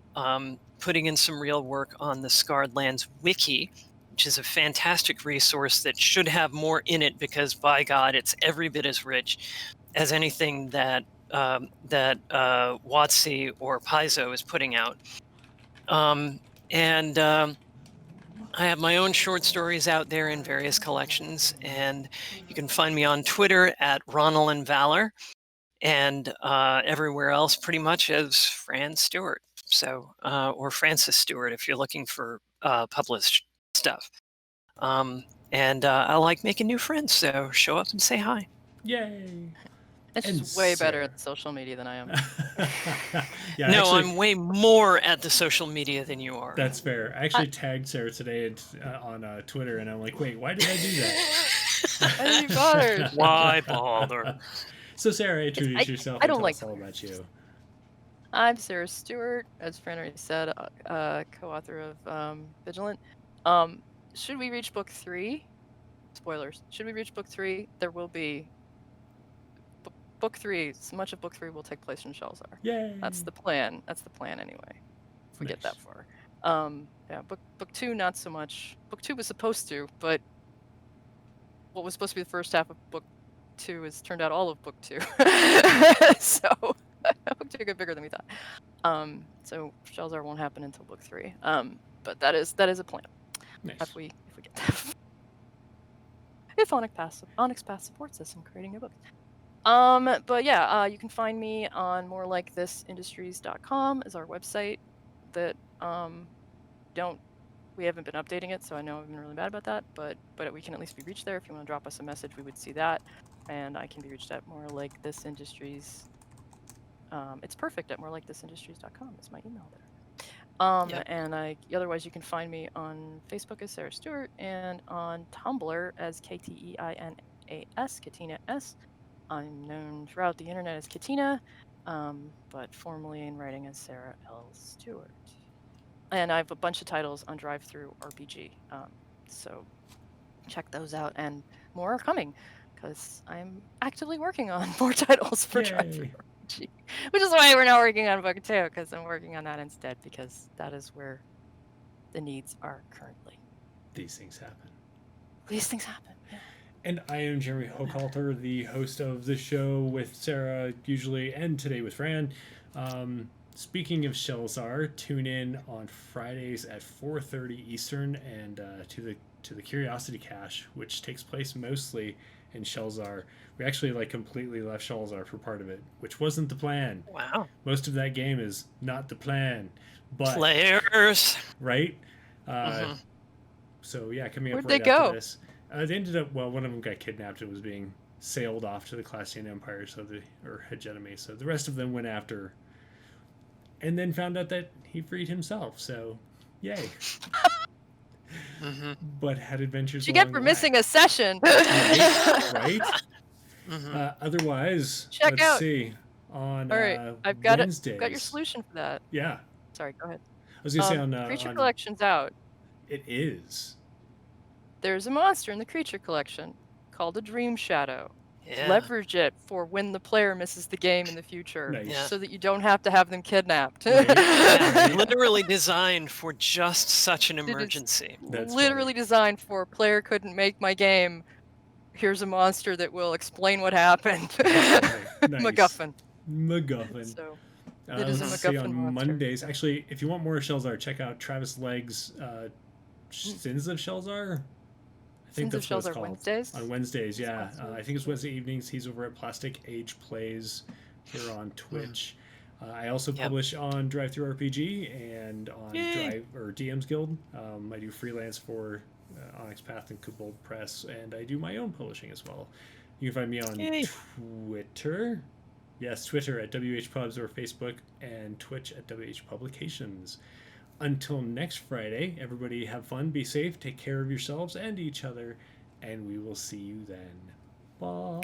putting in some real work on the Scarred Lands wiki, which is a fantastic resource that should have more in it because, by God, it's every bit as rich as anything that WotC or Paizo is putting out. And I have my own short stories out there in various collections, and you can find me on Twitter at Ronald and Valor, and everywhere else pretty much as Fran Stewart. So, or Francis Stewart if you're looking for published stuff. And I like making new friends, so show up and say hi. Yay! It's And just way better Sarah. at social media than I am. Yeah, No, actually, I'm way more at the social media than you are. that's fair. I actually tagged Sarah today on Twitter, and I'm like, wait, why did I do that? Why did you bother? Why bother? So, Sarah, introduce yourself I and don't tell like us all Twitter. about you. I'm Sarah Stewart, as Fran already said, co-author of Vigilant. Should we reach book 3? Spoilers. Should we reach book 3? There will be book 3. So much of book 3 will take place in Shelzar. Yay! That's the plan. That's the plan anyway. If we get that Nice. far. Yeah. Book 2, not so much. Book 2 was supposed to, but what was supposed to be the first half of book 2 has turned out all of book 2. So book 2 got bigger than we thought. So Shelzar won't happen until book 3. But that is a plan. Nice. If we get that. If Onyx Pass supports us in creating a book. But yeah, you can find me on morelikethisindustries.com is our website that we haven't been updating it, so I know I've been really bad about that, but we can at least be reached there. If you want to drop us a message, we would see that. And I can be reached at morelikethisindustries. It's perfect at morelikethisindustries.com is my email there. Yep. And otherwise you can find me on Facebook as Sarah Stewart and on Tumblr as Keinas, Ketinas. I'm known throughout the internet as Ketina, but formally in writing as Sarah L. Stewart. And I have a bunch of titles on Drive-Thru RPG, so check those out, and more are coming because I'm actively working on more titles for Drive-Thru RPG, which is why we're not working on book 2, because I'm working on that instead, because that is where the needs are currently. These things happen. These things happen. Yeah. And I am Jeremy Hochhalter, the host of the show with Sarah usually, and today with Fran. Speaking of Shelzar, tune in on Fridays at 4:30 Eastern and to the Curiosity Cache, which takes place mostly in Shelzar. We actually completely left Shelzar for part of it, which wasn't the plan. Wow. Most of that game is not the plan, but Players. right. So yeah, coming up Where'd right they after go? this. They ended up, one of them got kidnapped and was being sailed off to the Classian Empire, or hegemony. So the rest of them went after, and then found out that he freed himself. So, yay! But had adventures. You get for missing a session. Right? Mm-hmm. Otherwise, Check let's out. see. On All right, I've got Wednesdays. Got your solution for that. Yeah, Sorry, go ahead. I was gonna say on Creature on, Collection's out. It is. There's a monster in the Creature Collection called a Dream Shadow. Yeah. Leverage it for when the player misses the game in the future, Nice. Yeah. so that you don't have to have them kidnapped. Right. Yeah, literally designed for just such an is emergency. That's Literally designed for player couldn't make my game. Here's a monster that will explain what happened. Nice. MacGuffin. MacGuffin. So It is a Let's see, MacGuffin on monster. Mondays. Actually, if you want more Shelzar, check out Travis Legg's Sins of Shelzar. I think Sins of that's what it's Shelzar called. Wednesdays? On Wednesdays, yeah. Wednesdays. I think it's Wednesday evenings. He's over at Plastic Age Plays here on Twitch. I also publish on Drive Through RPG and on DM's Guild. I do freelance for Onyx Path and Kobold Press, and I do my own publishing as well. You can find me on Twitter. Yes, Twitter at WHPubs or Facebook, and Twitch at WH Publications. Until next Friday, everybody have fun, be safe, take care of yourselves and each other, and we will see you then. Bye.